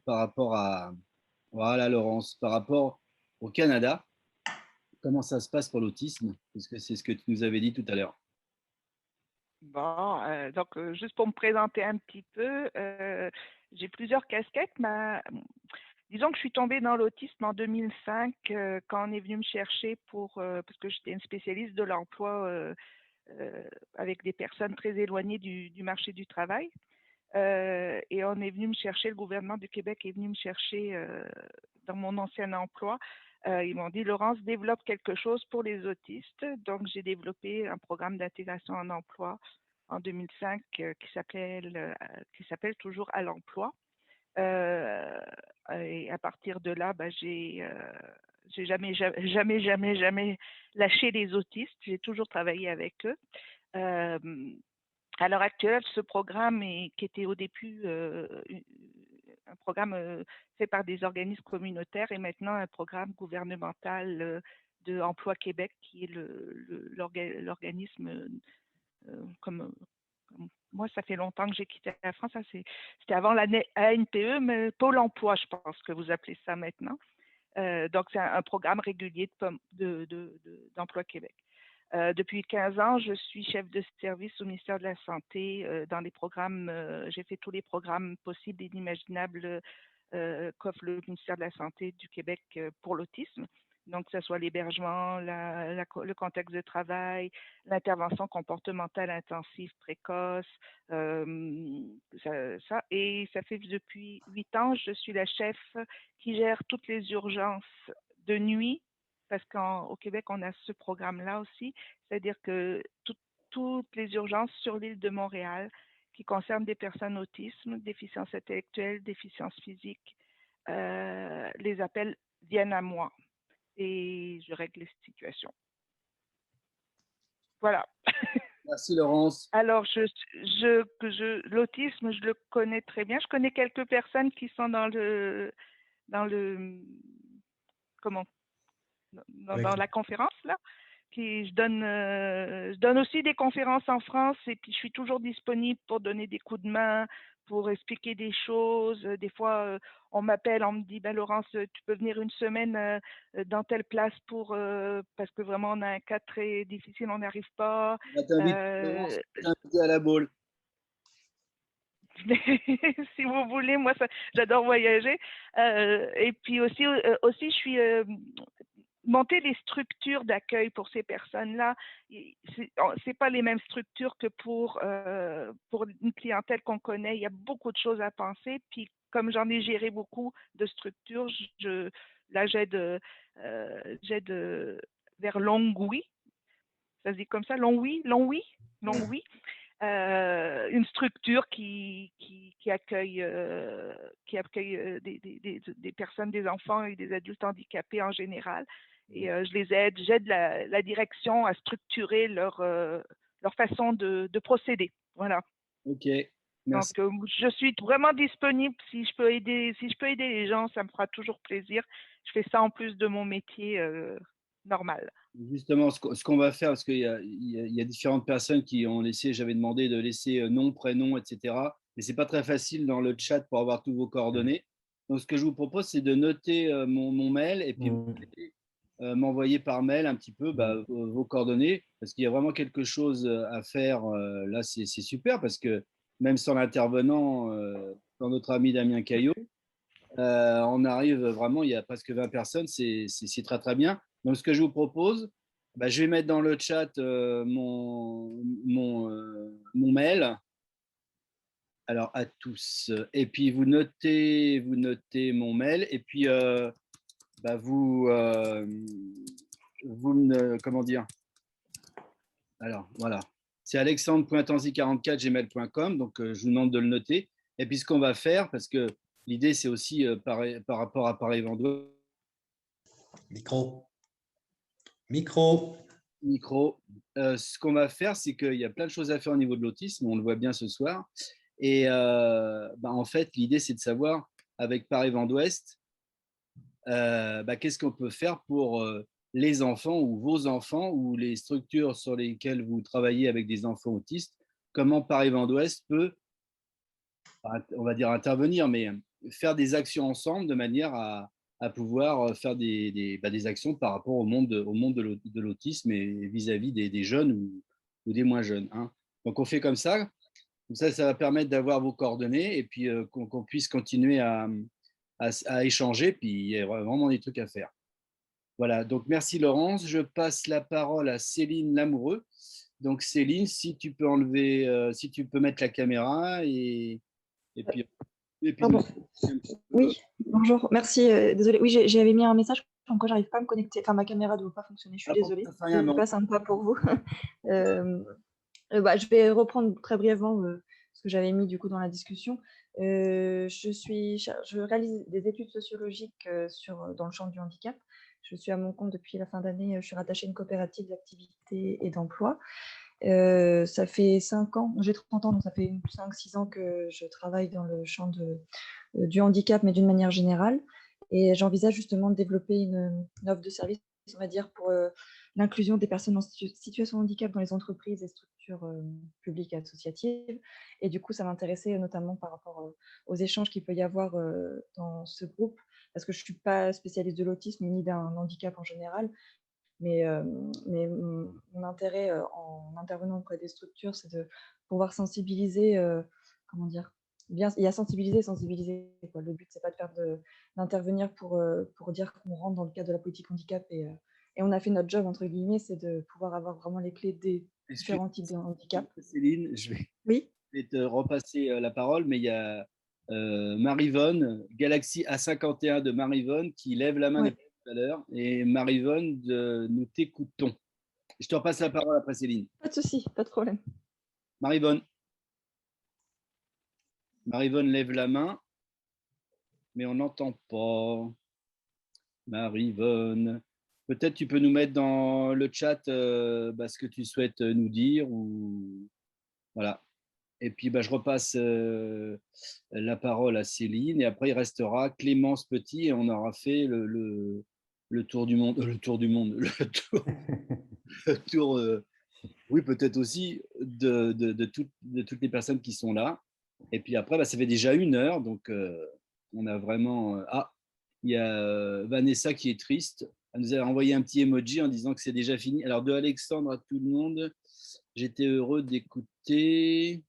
par rapport à… Voilà, Laurence, par rapport au Canada, comment ça se passe pour l'autisme? Parce que c'est ce que tu nous avais dit tout à l'heure. Bon, donc juste pour me présenter un petit peu, j'ai plusieurs casquettes. disons que je suis tombée dans l'autisme en 2005 quand on est venu me chercher parce que j'étais une spécialiste de l'emploi avec des personnes très éloignées du marché du travail. Et on est venu me chercher, le gouvernement du Québec est venu me chercher dans mon ancien emploi. Ils m'ont dit, Laurence, développe quelque chose pour les autistes. Donc, j'ai développé un programme d'intégration en emploi en 2005 qui s'appelle toujours À l'emploi. Et à partir de là, j'ai jamais lâché les autistes. J'ai toujours travaillé avec eux. À l'heure actuelle, ce programme, qui était au début un programme fait par des organismes communautaires, est maintenant un programme gouvernemental de Emploi Québec, qui est l'organisme comme moi, ça fait longtemps que j'ai quitté la France. C'était avant l'année ANPE, mais Pôle emploi, je pense que vous appelez ça maintenant. Donc, c'est un programme régulier d'Emploi Québec. Depuis 15 ans, je suis chef de service au ministère de la Santé dans les programmes. J'ai fait tous les programmes possibles et inimaginables qu'offre le ministère de la Santé du Québec pour l'autisme. Donc, que ce soit l'hébergement, le contexte de travail, l'intervention comportementale intensive précoce, Et ça fait depuis 8 ans, je suis la chef qui gère toutes les urgences de nuit, parce qu'au Québec, on a ce programme-là aussi, c'est-à-dire que toutes les urgences sur l'île de Montréal qui concernent des personnes autisme, déficience intellectuelle, déficience physique, les appels viennent à moi et je règle les situations. Voilà. Merci Laurence. Alors, l'autisme, je le connais très bien. Je connais quelques personnes qui sont dans la conférence là. Je donne aussi des conférences en France et puis je suis toujours disponible pour donner des coups de main, pour expliquer des choses. Des fois, on m'appelle, on me dit Laurence, tu peux venir une semaine dans telle place parce que vraiment on a un cas très difficile, on n'arrive pas. Laurence, t'invite à la boule. Si vous voulez, moi j'adore voyager. Et puis aussi je suis monter les structures d'accueil pour ces personnes-là, c'est pas les mêmes structures que pour une clientèle qu'on connaît. Il y a beaucoup de choses à penser. Puis comme j'en ai géré beaucoup de structures, là j'aide vers Longwy. Ça se dit comme ça, Longwy. Une structure qui accueille des personnes, des enfants et des adultes handicapés en général. Et j'aide la direction à structurer leur façon de procéder. Voilà. Ok. Merci. Donc, je suis vraiment disponible. Si je peux aider les gens, ça me fera toujours plaisir. Je fais ça en plus de mon métier normal. Justement, ce qu'on va faire, parce qu'il y a différentes personnes qui ont laissé, j'avais demandé de laisser nom, prénom, etc. Mais ce n'est pas très facile dans le chat pour avoir tous vos coordonnées. Donc, ce que je vous propose, c'est de noter mon mail et puis m'envoyer par mail un petit peu vos coordonnées, parce qu'il y a vraiment quelque chose à faire. Là, c'est super, parce que même sans l'intervenant, dans notre ami Damien Caillot, on arrive vraiment, il y a presque 20 personnes, c'est très très bien. Donc, ce que je vous propose, je vais mettre dans le chat mon mail. Alors, à tous. Et puis, vous notez mon mail. Et puis, comment dire? Alors, voilà. C'est alexandre.tanzi44@gmail.com. Donc, je vous demande de le noter. Et puis, ce qu'on va faire, parce que l'idée, c'est aussi par rapport à Paris-Van Douest. Micro. Ce qu'on va faire, c'est qu'il y a plein de choses à faire au niveau de l'autisme. On le voit bien ce soir. Et en fait, l'idée, c'est de savoir, avec Paris-Van d'Ouest, qu'est-ce qu'on peut faire pour les enfants ou vos enfants ou les structures sur lesquelles vous travaillez avec des enfants autistes. Comment Paris-Van d'Ouest peut, on va dire, intervenir, mais faire des actions ensemble de manière à pouvoir faire des actions par rapport au monde de l'autisme et vis-à-vis des jeunes ou des moins jeunes. Hein. Donc, on fait comme ça. Ça va permettre d'avoir vos coordonnées et puis qu'on puisse continuer à à échanger, puis il y a vraiment des trucs à faire. Voilà, donc merci Laurence. Je passe la parole à Céline Lamoureux. Donc Céline, si tu peux enlever, si tu peux mettre la caméra et puis Pardon. Oui, bonjour, merci. Désolée, oui, j'avais mis un message comme quoi j'arrive pas à me connecter. Enfin, ma caméra ne doit pas fonctionner, je suis désolée. C'est pas sympa pour vous. Je vais reprendre très brièvement ce que j'avais mis du coup dans la discussion. Je réalise des études sociologiques dans le champ du handicap. Je suis à mon compte depuis la fin d'année. Je suis rattachée à une coopérative d'activité et d'emploi. Ça fait 5 ans, j'ai 30 ans, donc ça fait 5-6 ans que je travaille dans le champ du handicap, mais d'une manière générale. Et j'envisage justement de développer une offre de service, on va dire, pour l'inclusion des personnes en situation de handicap dans les entreprises et structures publiques et associatives. Et du coup, ça m'intéressait notamment par rapport aux échanges qu'il peut y avoir dans ce groupe, parce que je ne suis pas spécialiste de l'autisme ni d'un handicap en général. Mais mon intérêt en intervenant auprès des structures, c'est de pouvoir sensibiliser, comment dire, bien, il y a sensibiliser et sensibiliser, quoi. Le but, c'est pas d'intervenir pour dire qu'on rentre dans le cadre de la politique handicap et on a fait notre job, entre guillemets, c'est de pouvoir avoir vraiment les clés des différents types de handicap. Céline, je vais te repasser la parole, mais il y a Marivonne, Galaxy A51 de Marivonne, qui lève la main depuis tout à l'heure. Et Marivonne, nous t'écoutons. Je te repasse la parole après Céline. Pas de souci, pas de problème. Marivonne. Marivonne lève la main, mais on n'entend pas. Marivonne. Peut-être tu peux nous mettre dans le chat ce que tu souhaites nous dire. Voilà. Et puis, je repasse la parole à Céline. Et après, il restera Clémence Petit et on aura fait le tour du monde. Le tour du monde. Le tour oui, peut-être aussi de toutes les personnes qui sont là. Et puis après, ça fait déjà 1 heure. Donc, on a vraiment… il y a Vanessa qui est triste. Elle nous a envoyé un petit emoji en disant que c'est déjà fini. Alors, de Alexandre à tout le monde, j'étais heureux d'écouter…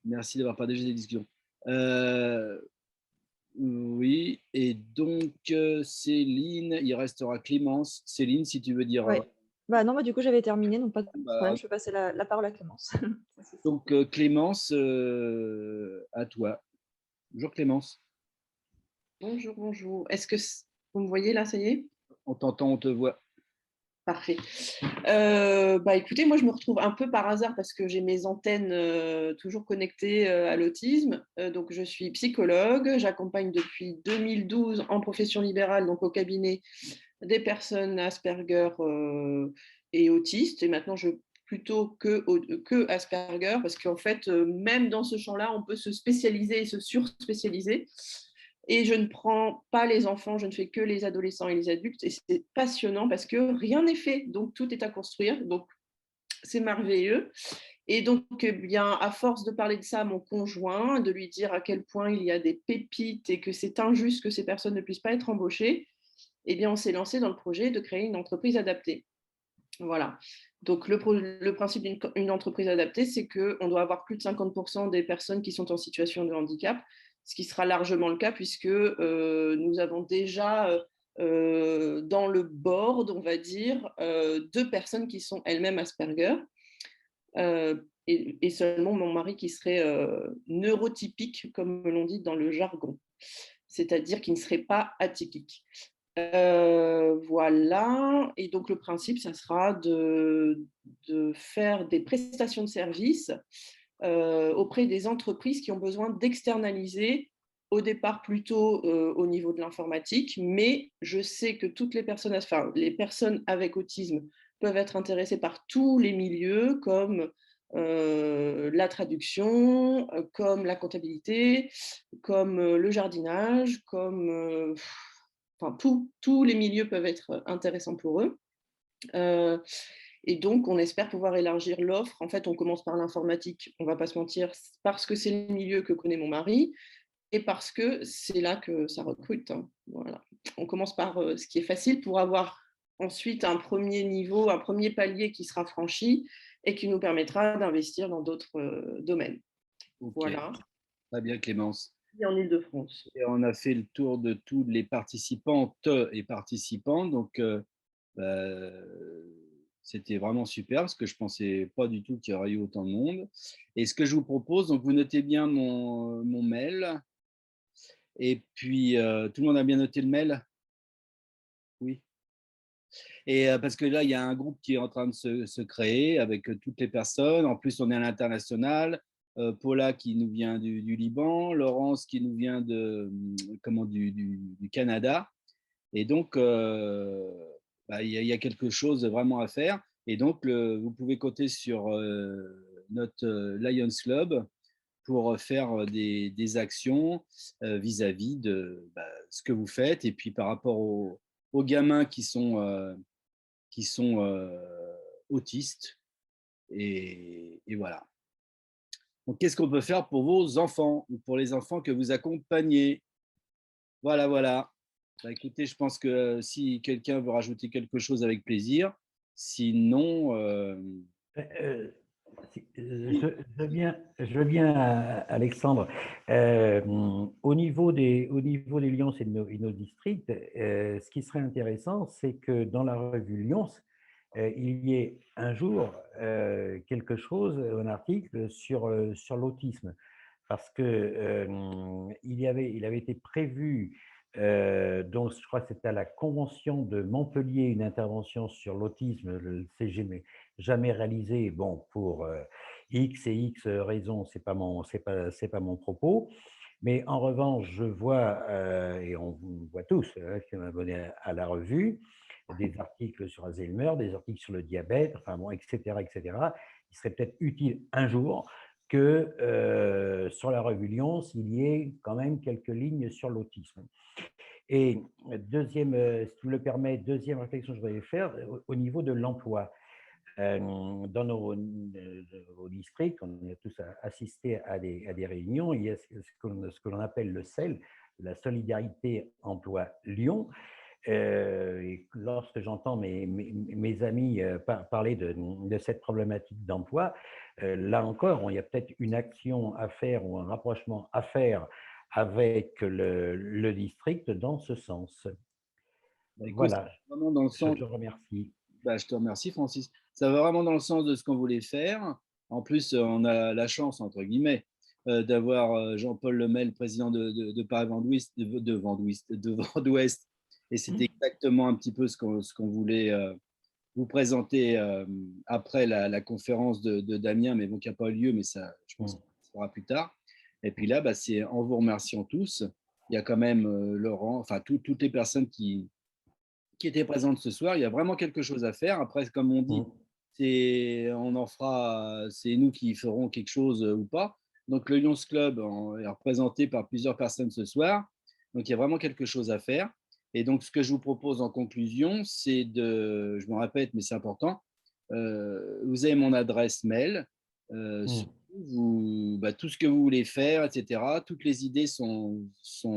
Merci d'avoir partagé des discussions. Oui, et donc Céline, il restera Clémence. Céline, si tu veux dire… Ouais. Non, du coup, j'avais terminé, donc pas de problème, je peux passer la parole à Clémence. Donc Clémence, à toi. Bonjour Clémence. Bonjour, bonjour. Est-ce que vous me voyez là, ça y est? On t'entend, on te voit. Parfait. Écoutez, moi je me retrouve un peu par hasard parce que j'ai mes antennes toujours connectées à l'autisme. Donc je suis psychologue, j'accompagne depuis 2012 en profession libérale, donc au cabinet, des personnes Asperger et autistes. Et maintenant plutôt que Asperger, parce qu'en fait, même dans ce champ-là, on peut se spécialiser et se surspécialiser. Et je ne prends pas les enfants, je ne fais que les adolescents et les adultes. Et c'est passionnant parce que rien n'est fait, donc tout est à construire. Donc, c'est merveilleux. Et donc, à force de parler de ça à mon conjoint, de lui dire à quel point il y a des pépites et que c'est injuste que ces personnes ne puissent pas être embauchées, on s'est lancé dans le projet de créer une entreprise adaptée. Voilà. Donc, le principe d'une entreprise adaptée, c'est qu'on doit avoir plus de 50% des personnes qui sont en situation de handicap, ce qui sera largement le cas puisque nous avons déjà dans le board, on va dire, 2 personnes qui sont elles-mêmes Asperger et seulement mon mari qui serait neurotypique, comme l'on dit dans le jargon, c'est-à-dire qui ne serait pas atypique. Voilà, et donc le principe, ça sera de faire des prestations de services auprès des entreprises qui ont besoin d'externaliser, au départ plutôt au niveau de l'informatique, mais je sais que toutes les personnes avec autisme peuvent être intéressées par tous les milieux, comme la traduction, comme la comptabilité, comme le jardinage, comme… tous les milieux peuvent être intéressants pour eux. Et donc, on espère pouvoir élargir l'offre. En fait, on commence par l'informatique, on ne va pas se mentir, parce que c'est le milieu que connaît mon mari et parce que c'est là que ça recrute. Voilà. On commence par ce qui est facile pour avoir ensuite un premier niveau, un premier palier qui sera franchi et qui nous permettra d'investir dans d'autres domaines. Okay. Voilà. Très bien, Clémence. en Ile-de-France. Et on a fait le tour de tous les participantes et participants. Donc, bah, c'était vraiment super parce que je ne pensais pas du tout qu'il y aurait eu autant de monde. Et ce que je vous propose, donc vous notez bien mon mail. Et puis, tout le monde a bien noté le mail? Oui. Et parce que là, il y a un groupe qui est en train de se créer avec toutes les personnes. En plus, on est à l'international. Paula qui nous vient du Liban, Laurence qui nous vient du Canada. Et donc, bah, il y a quelque chose vraiment à faire. Et donc, vous pouvez compter sur notre Lions Club pour faire des actions vis-à-vis de ce que vous faites. Et puis, par rapport aux gamins qui sont autistes. Et voilà. Donc, qu'est-ce qu'on peut faire pour vos enfants ou pour les enfants que vous accompagnez? Voilà, voilà. Bah, écoutez, je pense que si quelqu'un veut rajouter quelque chose avec plaisir, sinon… Je veux bien, Alexandre. Au niveau des Lions et de nos districts, ce qui serait intéressant, c'est que dans la revue Lions, il y ait un jour quelque chose, un article sur l'autisme. Parce que il avait été prévu, donc je crois que c'était à la Convention de Montpellier, une intervention sur l'autisme, le CG, jamais réalisé, bon, pour X et X raisons, c'est pas mon propos. Mais en revanche, je vois, et on voit tous, qui sont abonnés à la revue, des articles sur Alzheimer, des articles sur le diabète, enfin bon, etc., etc. Il serait peut-être utile un jour que sur la revue Lions, il y ait quand même quelques lignes sur l'autisme. Et deuxième, si tu me le permets, deuxième réflexion que je voudrais faire au niveau de l'emploi. Dans nos districts, on a tous assisté à des réunions. Il y a ce que l'on appelle le CEL, la Solidarité Emploi Lyon. Et lorsque j'entends mes amis parler de cette problématique d'emploi, là encore, il y a peut-être une action à faire ou un rapprochement à faire avec le district dans ce sens. Bah, écoute, voilà, vraiment dans le sens… je te remercie. Bah, je te remercie, Francis. Ça va vraiment dans le sens de ce qu'on voulait faire. En plus, on a la chance, entre guillemets, d'avoir Jean-Paul Lemel, président de Paris Vent d'Ouest. Et c'est exactement un petit peu ce qu'on voulait vous présenter après la conférence de Damien, mais bon, qui n'a pas eu lieu, mais ça, je pense que ça sera plus tard. Et puis là, bah, c'est en vous remerciant tous. Il y a quand même Laurent, enfin toutes les personnes qui étaient présentes ce soir. Il y a vraiment quelque chose à faire. Après, comme on dit, on en fera, c'est nous qui ferons quelque chose ou pas. Donc, le Lions Club est représenté par plusieurs personnes ce soir. Donc, il y a vraiment quelque chose à faire. Et donc, ce que je vous propose en conclusion, c'est je me répète, mais c'est important, vous avez mon adresse mail. Tout ce que vous voulez faire, etc. Toutes les idées sont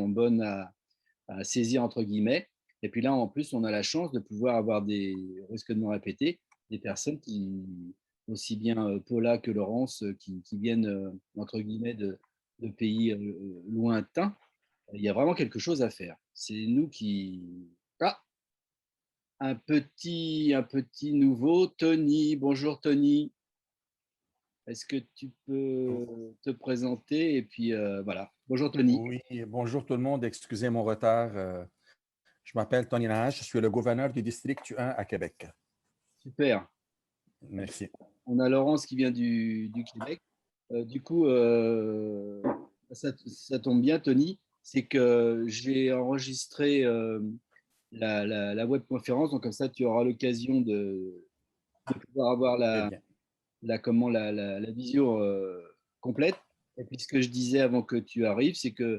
bonnes à saisir, entre guillemets. Et puis là, en plus, on a la chance de pouvoir avoir au risque de me répéter, des personnes aussi bien Paula que Laurence, qui viennent, entre guillemets, de pays lointains. Il y a vraiment quelque chose à faire. C'est nous qui… Ah, un petit nouveau, Tony. Bonjour, Tony. Est-ce que tu peux te présenter? Et puis, voilà. Bonjour, Tony. Oui, bonjour tout le monde. Excusez mon retard. Je m'appelle Tony Nage. Je suis le gouverneur du district 1 à Québec. Super. Merci. On a Laurence qui vient du Québec. Du coup, ça tombe bien, Tony. C'est que j'ai enregistré la webconférence. Donc, comme ça, tu auras l'occasion de pouvoir avoir la visio complète. Et puis, ce que je disais avant que tu arrives, c'est que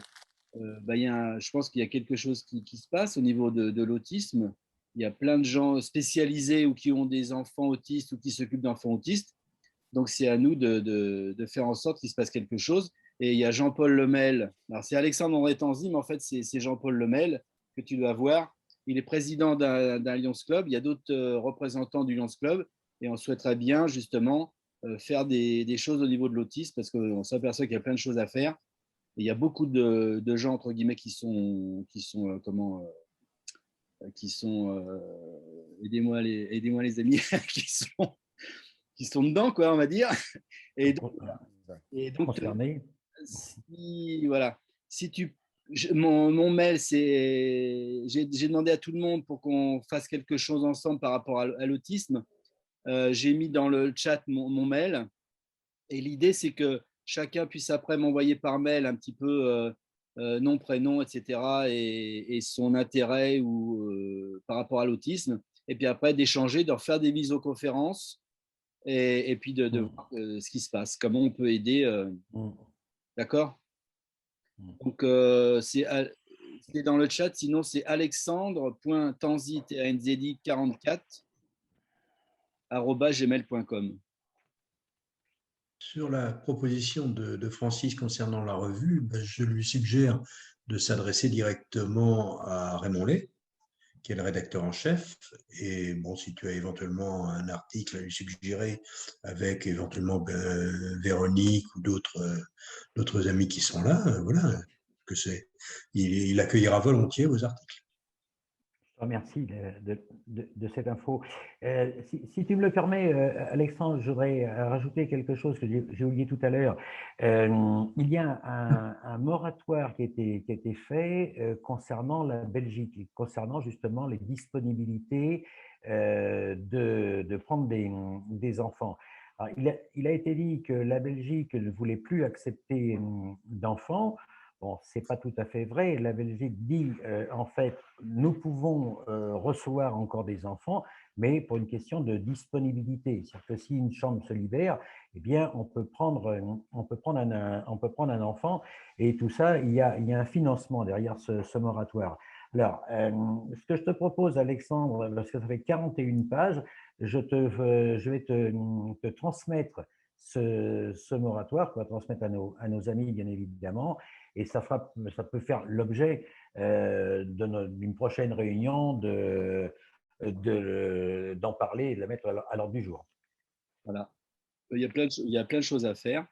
je pense qu'il y a quelque chose qui se passe au niveau de l'autisme. Il y a plein de gens spécialisés ou qui ont des enfants autistes ou qui s'occupent d'enfants autistes. Donc, c'est à nous de faire en sorte qu'il se passe quelque chose. Et il y a Jean-Paul Lemel. Alors, c'est Alexandre-André Tanzi, mais en fait, c'est Jean-Paul Lemel que tu dois voir. Il est président d'un Lions Club. Il y a d'autres représentants du Lions Club. Et on souhaiterait bien, justement, faire des choses au niveau de l'autisme parce qu'on s'aperçoit qu'il y a plein de choses à faire. il y a beaucoup de gens, entre guillemets, qui sont aidez-moi les amis, qui sont dedans, quoi, on va dire. Et donc concernés. Voilà. Si mon mail, c'est j'ai demandé à tout le monde pour qu'on fasse quelque chose ensemble par rapport à l'autisme. J'ai mis dans le chat mon mail, et l'idée, c'est que chacun puisse après m'envoyer par mail un petit peu nom, prénom, etc. et son intérêt par rapport à l'autisme, et puis après d'échanger, de faire des visioconférences et puis de voir ce qui se passe, comment on peut aider. D'accord? Donc, c'est dans le chat, sinon c'est alexandre.tanzi44@gmail.com. Sur la proposition de Francis concernant la revue, je lui suggère de s'adresser directement à Raymond Lay, qui est le rédacteur en chef. Et bon, si tu as éventuellement un article à lui suggérer avec éventuellement Véronique ou d'autres amis qui sont là, voilà, il accueillera volontiers vos articles. Je te remercie de cette info. Si tu me le permets, Alexandre, je voudrais rajouter quelque chose que j'ai oublié tout à l'heure. Il y a un moratoire qui a été fait concernant la Belgique, concernant justement les disponibilités de prendre des enfants. Alors, il a été dit que la Belgique ne voulait plus accepter d'enfants. Bon, ce n'est pas tout à fait vrai. La Belgique dit, en fait, nous pouvons recevoir encore des enfants, mais pour une question de disponibilité. C'est-à-dire que si une chambre se libère, eh bien, on peut prendre un enfant. Et tout ça, il y a un financement derrière ce moratoire. Alors, ce que je te propose, Alexandre, parce que ça fait 41 pages, je vais te transmettre ce moratoire, qu'on va transmettre à nos amis, bien évidemment. Et ça peut faire l'objet d'une prochaine réunion d'en parler et de la mettre à l'ordre du jour. Voilà. Il y a plein de choses à faire.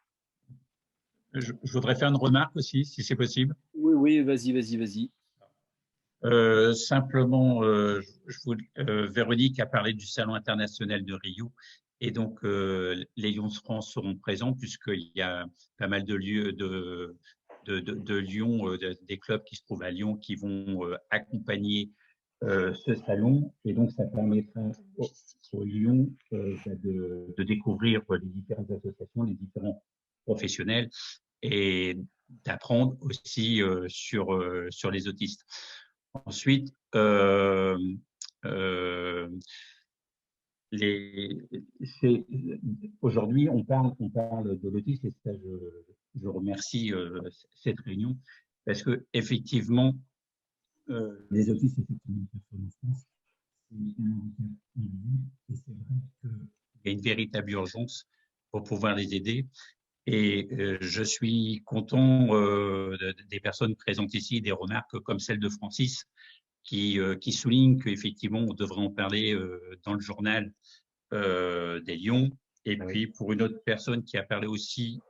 Je voudrais faire une remarque aussi, si c'est possible. Oui, vas-y. Simplement, Véronique a parlé du Salon international de Rio. Et donc, les Lions France seront présents puisqu'il y a pas mal de lieux de Lyon, des clubs qui se trouvent à Lyon qui vont accompagner ce salon. Et donc, ça permettra aux Lyon de découvrir les différentes associations, les différents professionnels et d'apprendre aussi sur les autistes. Ensuite, aujourd'hui, on parle de l'autisme et ça, je remercie cette réunion parce que effectivement, les autistes, effectivement, en France, c'est un handicap invisible et c'est vrai qu'il y a une véritable urgence pour pouvoir les aider. Et je suis content des personnes présentes ici, des remarques comme celle de Francis, qui souligne qu'effectivement, on devrait en parler dans le journal des Lions. Et puis, pour une autre personne qui a parlé aussi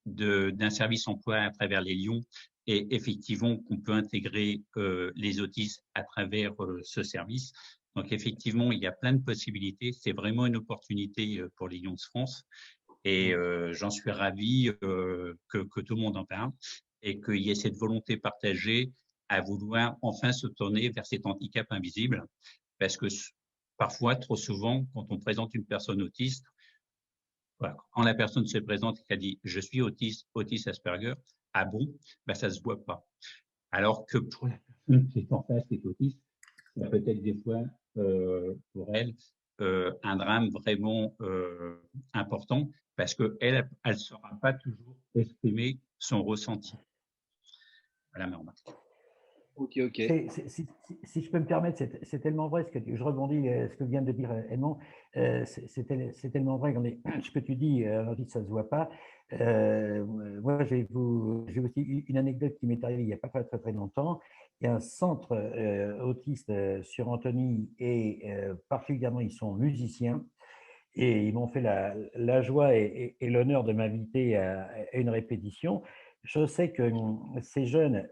d'un service emploi à travers les Lions, et effectivement, qu'on peut intégrer les autistes à travers ce service. Donc, effectivement, il y a plein de possibilités. C'est vraiment une opportunité pour les Lions de France. Et j'en suis ravi que tout le monde en parle et qu'il y ait cette volonté partagée à vouloir enfin se tourner vers cet handicap invisible. Parce que parfois, trop souvent, quand on présente une personne autiste, voilà, quand la personne se présente et qu'elle dit « je suis autiste Asperger », ah bon, ben, ça ne se voit pas. Alors que pour la personne qui est en face, qui est autiste, peut-être des fois, pour elle, un drame vraiment important parce qu'elle ne saura pas toujours exprimer son ressenti. Voilà ma remarque. Ok. Si je peux me permettre, c'est tellement vrai, je rebondis ce que vient de dire Edmond, c'est tellement vrai, ce que tu dis, ça ne se voit pas. Moi, j'ai aussi une anecdote qui m'est arrivée il n'y a pas très, très, très longtemps. Il y a un centre autiste sur Antony et particulièrement, ils sont musiciens. et ils m'ont fait la joie et l'honneur de m'inviter à une répétition. Je sais que ces jeunes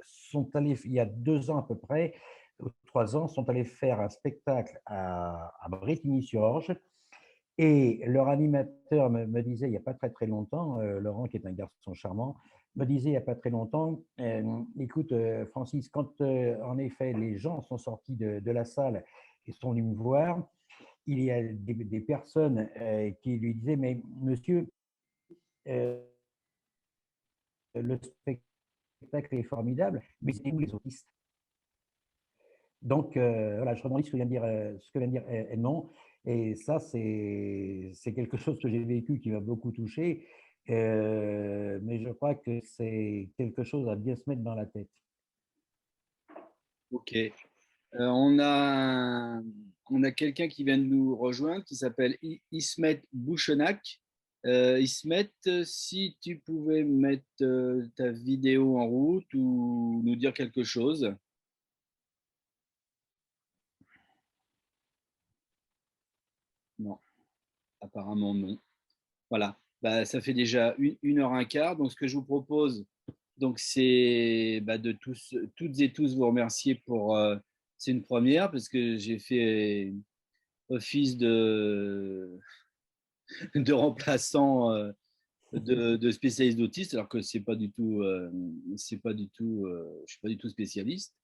sont allés, il y a 2 ans à peu près, ou 3 ans, sont allés faire un spectacle à Brétigny-sur-Orge. Et leur animateur me disait il n'y a pas très longtemps, Laurent, qui est un garçon charmant, me disait il n'y a pas très longtemps, écoute Francis, quand en effet les gens sont sortis de la salle et sont venus me voir, il y a des personnes qui lui disaient mais monsieur, le spectacle est formidable, mais c'est où les autistes? Donc voilà, je rebondis ce que vient de dire Edmond. Et ça, c'est quelque chose que j'ai vécu qui m'a beaucoup touché, mais je crois que c'est quelque chose à bien se mettre dans la tête. Ok. On a quelqu'un qui vient de nous rejoindre qui s'appelle Ismet Bouchenac. Ismet, si tu pouvais mettre ta vidéo en route ou nous dire quelque chose. Non, apparemment non. Voilà, bah, ça fait déjà 1h15. Donc, ce que je vous propose, c'est de toutes et tous vous remercier pour. C'est une première parce que j'ai fait office de remplaçant de spécialiste d'autiste, alors que c'est pas du tout, je suis pas du tout spécialiste.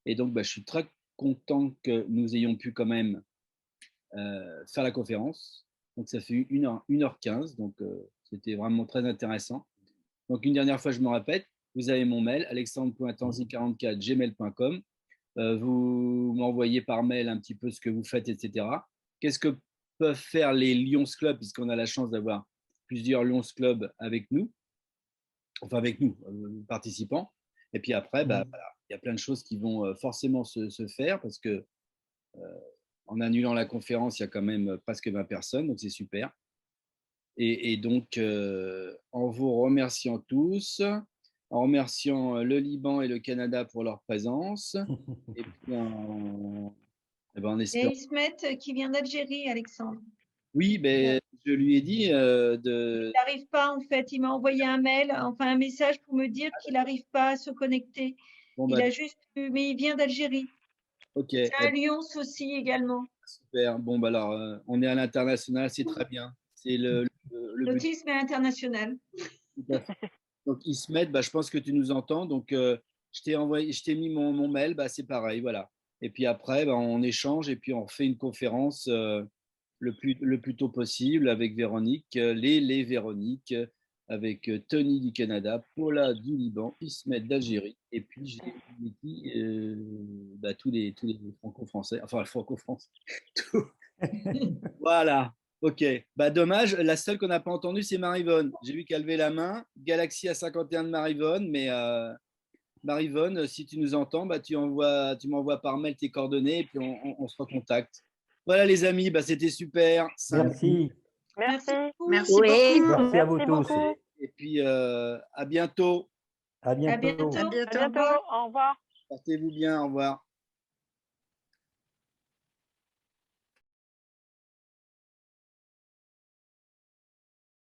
Et donc, je suis très content que nous ayons pu quand même faire la conférence. Donc, ça fait 1h15, donc c'était vraiment très intéressant. Donc, une dernière fois, je me répète, vous avez mon mail, alexandre.tanzi44@gmail.com. Vous m'envoyez par mail un petit peu ce que vous faites, etc. Qu'est-ce que peuvent faire les Lions Club, puisqu'on a la chance d'avoir plusieurs Lions Club avec nous, participants. Et puis après, voilà, il y a plein de choses qui vont forcément se faire, parce que en annulant la conférence, il y a quand même presque 20 personnes, donc c'est super. Et donc, en vous remerciant tous, en remerciant le Liban et le Canada pour leur présence, et puis en espérant… Et Ismet qui vient d'Algérie, Alexandre. Oui, je lui ai dit de… Il n'arrive pas, en fait. Il m'a envoyé un mail, enfin un message pour me dire qu'il n'arrive pas à se connecter. Il a juste… Mais il vient d'Algérie. Ok. C'est à Lyon aussi également. Super. Bon, alors, on est à l'international, c'est très bien. C'est l'autisme est international. Tout à fait. Donc, Ismet, je pense que tu nous entends. Donc, je t'ai mis mon mail, c'est pareil, voilà. Et puis après, on échange et puis on fait une conférence le plus tôt possible avec Véronique, les Véroniques, avec Tony du Canada, Paula du Liban, Ismet d'Algérie, et puis j'ai dit tous les franco-français, enfin franco-français. Voilà. Ok, dommage, la seule qu'on n'a pas entendue, c'est Marivonne. J'ai vu qu'elle levait la main. Galaxy A51 de Marivonne, mais Marivonne, si tu nous entends, tu m'envoies par mail tes coordonnées et puis on se recontacte. Voilà les amis, c'était super. Merci. Merci. Merci beaucoup. Merci à vous tous. Et puis à bientôt. À bientôt. À bientôt. À bientôt. Au revoir. Portez-vous bien, au revoir.